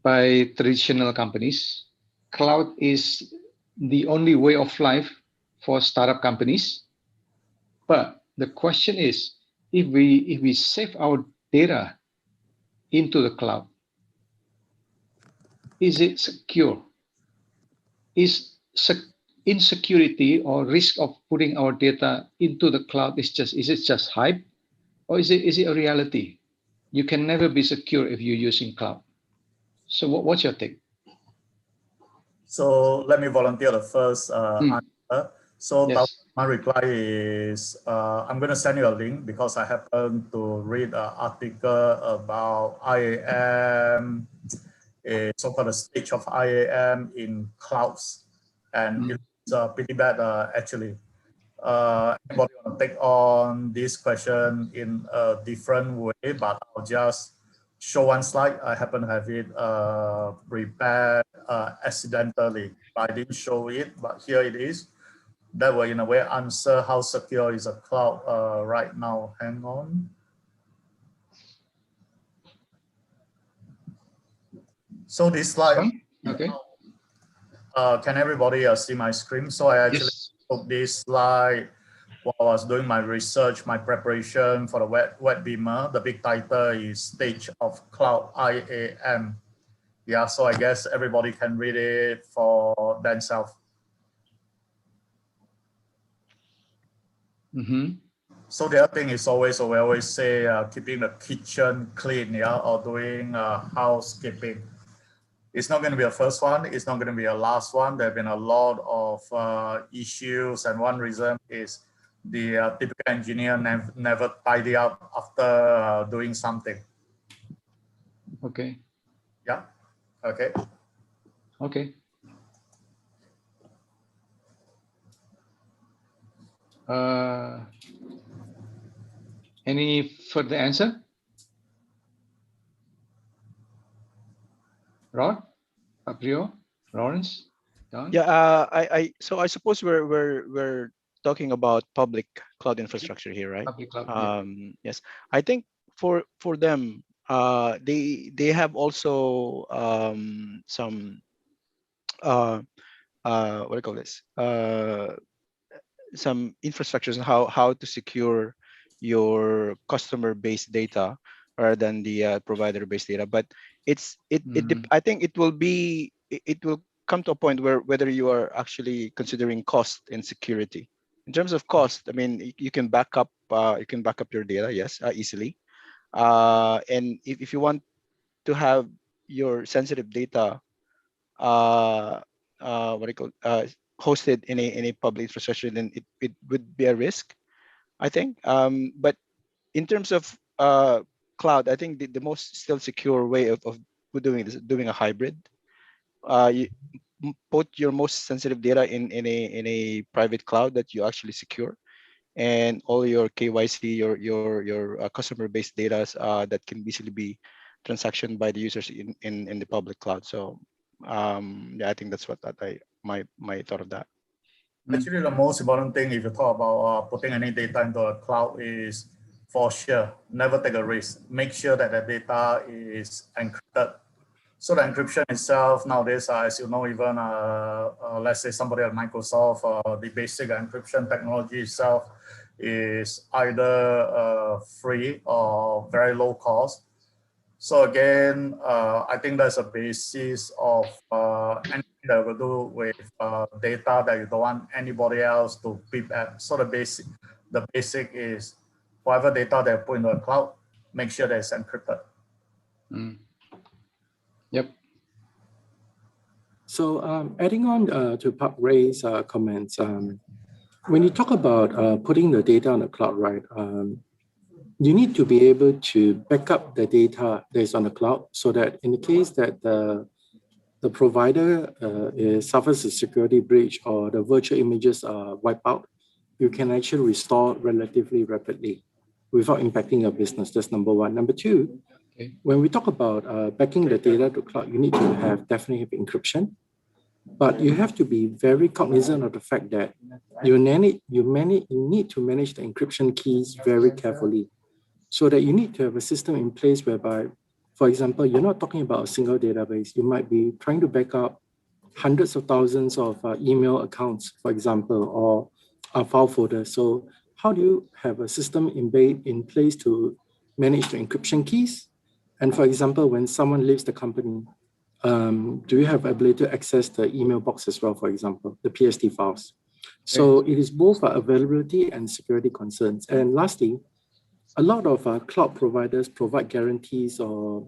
Speaker 3: by traditional companies. Cloud is the only way of life for startup companies. But the question is, if we save our data into the cloud, is it secure? Is insecurity or risk of putting our data into the cloud is it just hype, or is it a reality? You can never be secure if you're using cloud. So what's your take?
Speaker 1: So let me volunteer the first answer. So
Speaker 3: Yes.
Speaker 1: my reply is, I'm going to send you a link because I happen to read an article about IAM, a so-called a stage of IAM in clouds. And it's pretty bad actually. Anybody want to take on this question in a different way, but I'll just show one slide. I happen to have it prepared accidentally. I didn't show it, but here it is. That will in a way answer how secure is a cloud right now. Hang on. So this slide,
Speaker 3: okay.
Speaker 1: Can everybody see my screen? So I actually took this slide while I was doing my research, my preparation for the web beamer. The big title is Stage of Cloud IAM. Yeah, so I guess everybody can read it for themselves. So the other thing is always, so we always say keeping the kitchen clean, yeah, or doing housekeeping. It's not going to be a first one. It's not going to be a last one. There have been a lot of issues, and one reason is the typical engineer never tidy up after doing something.
Speaker 3: Okay.
Speaker 1: Yeah. Okay.
Speaker 3: Okay. Any further answer? Rod, Aprio, Lawrence, Don?
Speaker 5: Yeah, so I suppose we're talking about public cloud infrastructure here, right?
Speaker 3: Public cloud.
Speaker 5: Yes, I think for them, they have also some what do you call this? Some infrastructures on how to secure your customer-based data rather than the provider-based data. But I think it will come to a point where whether you are actually considering cost and security. In terms of cost, I mean, you can back up your data, yes, easily. And if you want to have your sensitive data hosted in a public infrastructure, then it would be a risk, I think. But in terms of cloud, I think the most still secure way of doing this, doing a hybrid. You put your most sensitive data in a private cloud that you actually secure, and all your KYC, your customer-based data that can easily be transactioned by the users in the public cloud. So yeah, I think that's what my thought of that.
Speaker 1: Actually, the most important thing if you talk about putting any data into a cloud is, for sure, never take a risk. Make sure that the data is encrypted. So the encryption itself nowadays, as you know, even let's say somebody at Microsoft, the basic encryption technology itself is either free or very low cost. So again, I think that's a basis of anything that we do with data that you don't want anybody else to peep at. So the basic is whatever data they put into the cloud, make sure that it's encrypted.
Speaker 3: Yep.
Speaker 2: So adding on to Pak Ray's comments, when you talk about putting the data on the cloud, right, you need to be able to back up the data that is on the cloud so that in the case that the provider suffers a security breach or the virtual images are wiped out, you can actually restore relatively rapidly without impacting your business. That's number one. Number two, when we talk about backing the data to cloud, you need to definitely have encryption. But you have to be very cognizant of the fact that you need to manage the encryption keys very carefully, so that you need to have a system in place whereby, for example, you're not talking about a single database. You might be trying to back up hundreds of thousands of email accounts, for example, or file folders. So how do you have a system in place to manage the encryption keys? And for example, when someone leaves the company, do you have ability to access the email box as well, for example, the PST files? So it is both availability and security concerns. And lastly, a lot of cloud providers provide guarantees or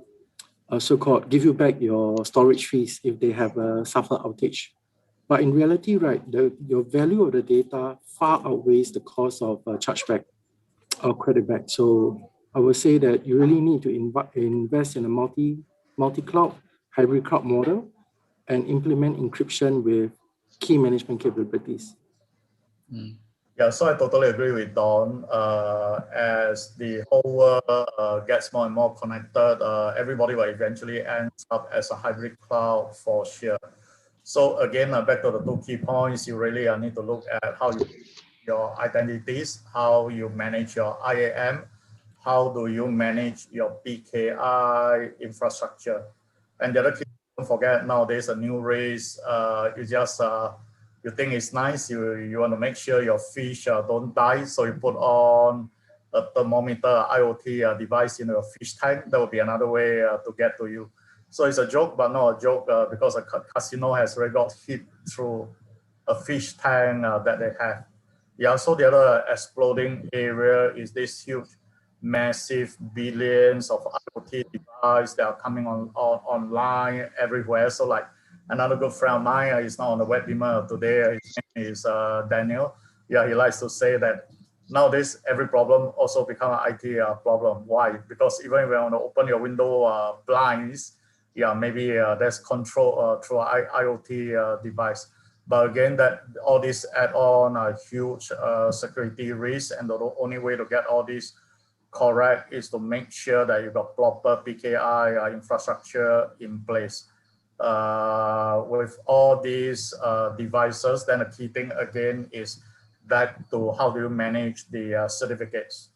Speaker 2: so-called give you back your storage fees if they have a suffer outage. But in reality, right, your value of the data far outweighs the cost of chargeback or credit back. So I would say that you really need to invest in a multi-cloud, hybrid cloud model and implement encryption with key management capabilities.
Speaker 1: Yeah, so I totally agree with Don. As the whole world gets more and more connected, everybody will eventually end up as a hybrid cloud for sure. So again, back to the 2 key points, you really need to look at how you your identities, how you manage your IAM, how do you manage your Pki infrastructure. And the other key, don't forget, nowadays a new race, you think it's nice, you want to make sure your fish don't die, so you put on a thermometer IoT device in your fish tank. That would be another way to get to you. So it's a joke, but not a joke because a casino has already got hit through a fish tank that they have. Yeah, so the other exploding area is this huge, massive billions of IoT devices that are coming online everywhere. So like another good friend of mine is now on the webinar today. His name is Daniel. Yeah, he likes to say that nowadays every problem also become an IT problem. Why? Because even if you want to open your window blinds, yeah, maybe there's control through an IoT device. But again, that all this add on a huge security risk, and the only way to get all this correct is to make sure that you've got proper PKI infrastructure in place. With all these devices, then the key thing again is back to how do you manage the certificates.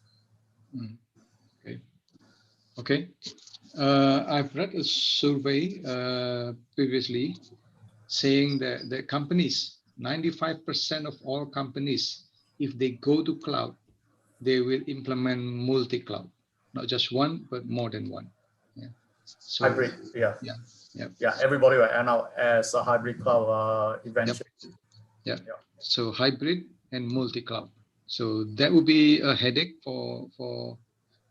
Speaker 3: Okay. I've read a survey previously saying that the companies, 95% of all companies, if they go to cloud, they will implement multi-cloud, not just one, but more than one. Yeah. So,
Speaker 1: hybrid, yeah.
Speaker 3: Yeah. Yeah.
Speaker 1: Yeah, everybody will end up as a hybrid cloud eventually.
Speaker 3: Yep. Yeah. So hybrid and multi-cloud. So that would be a headache for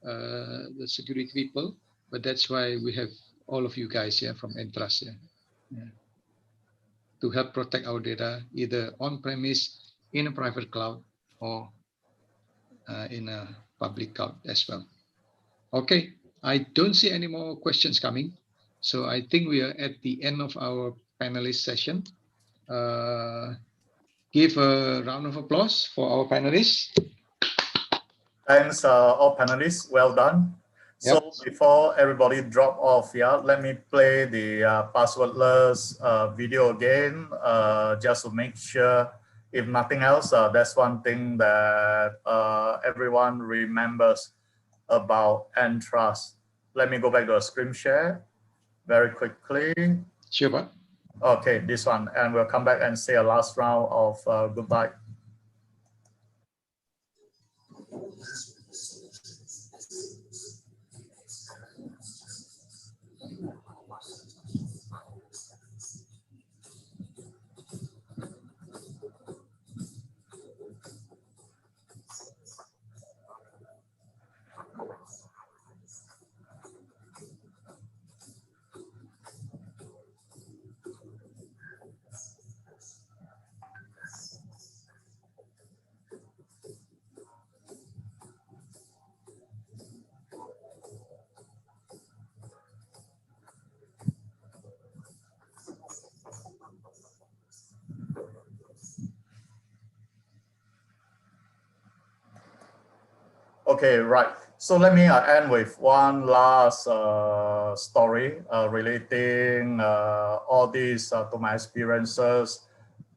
Speaker 3: the security people, but that's why we have all of you guys here from Entrust here. Yeah. To help protect our data, either on-premise, in a private cloud, or in a public cloud as well. Okay, I don't see any more questions coming. So I think we are at the end of our panelist session. Give a round of applause for our panelists.
Speaker 1: Thanks, all panelists. Well done.
Speaker 3: Yep.
Speaker 1: So before everybody drop off, yeah, let me play the passwordless video again, just to make sure, if nothing else, that's one thing that everyone remembers about Entrust. Let me go back to a screen share very quickly.
Speaker 3: Sure, but.
Speaker 1: Okay, this one, and we'll come back and say a last round of goodbye. Okay, right. So let me end with one last story relating all these to my experiences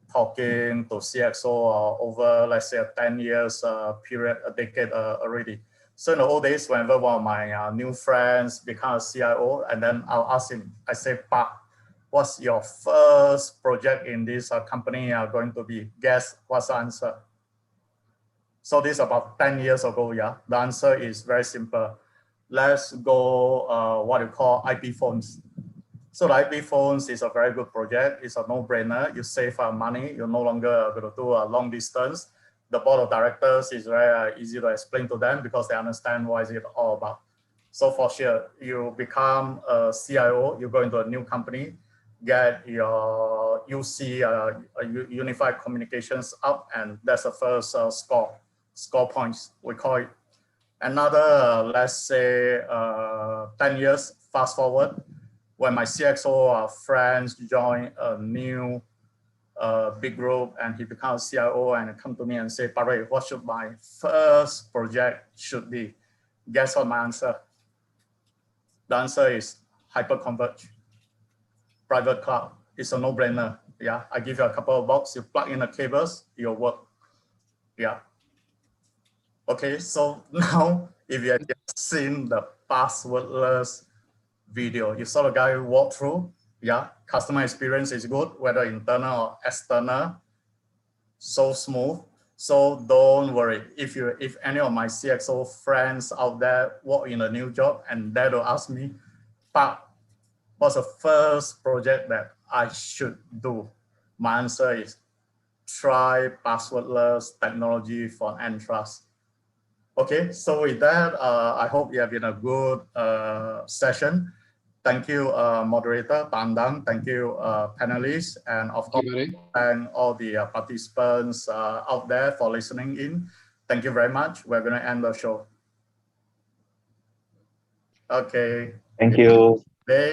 Speaker 1: talking to CXO over, let's say, a 10 years period, a decade already. So in the old days, whenever one of my new friends become a CIO, and then I'll ask him, I say, Pak, what's your first project in this company going to be? Guess what's the answer? So this is about 10 years ago, yeah. The answer is very simple. Let's go what you call IP phones. So the IP phones is a very good project. It's a no-brainer. You save money. You're no longer going to do a long distance. The board of directors is very easy to explain to them because they understand what is it all about. So for sure, you become a CIO, you go into a new company, get your UC, Unified Communications up, and that's the first score points, we call it. Another, let's say, 10 years, fast forward, when my CXO friends join a new big group and he becomes CIO and come to me and say, Pare, what should my first project should be? Guess what my answer? The answer is hyperconverged, private cloud. It's a no-brainer. Yeah, I give you a couple of bucks, you plug in the cables, it'll work. Yeah. Okay, so now if you have just seen the passwordless video, you saw the guy walk through, yeah, customer experience is good, whether internal or external, so smooth. So don't worry, if any of my CXO friends out there work in a new job and they will ask me, Pak, what's the first project that I should do? My answer is try passwordless technology for Entrust. Okay, so with that, I hope you have been a good session. Thank you, moderator, Pandang. Thank you, panelists, and of course, thank all the participants out there for listening in. Thank you very much. We're going to end the show. Okay.
Speaker 4: Thank you.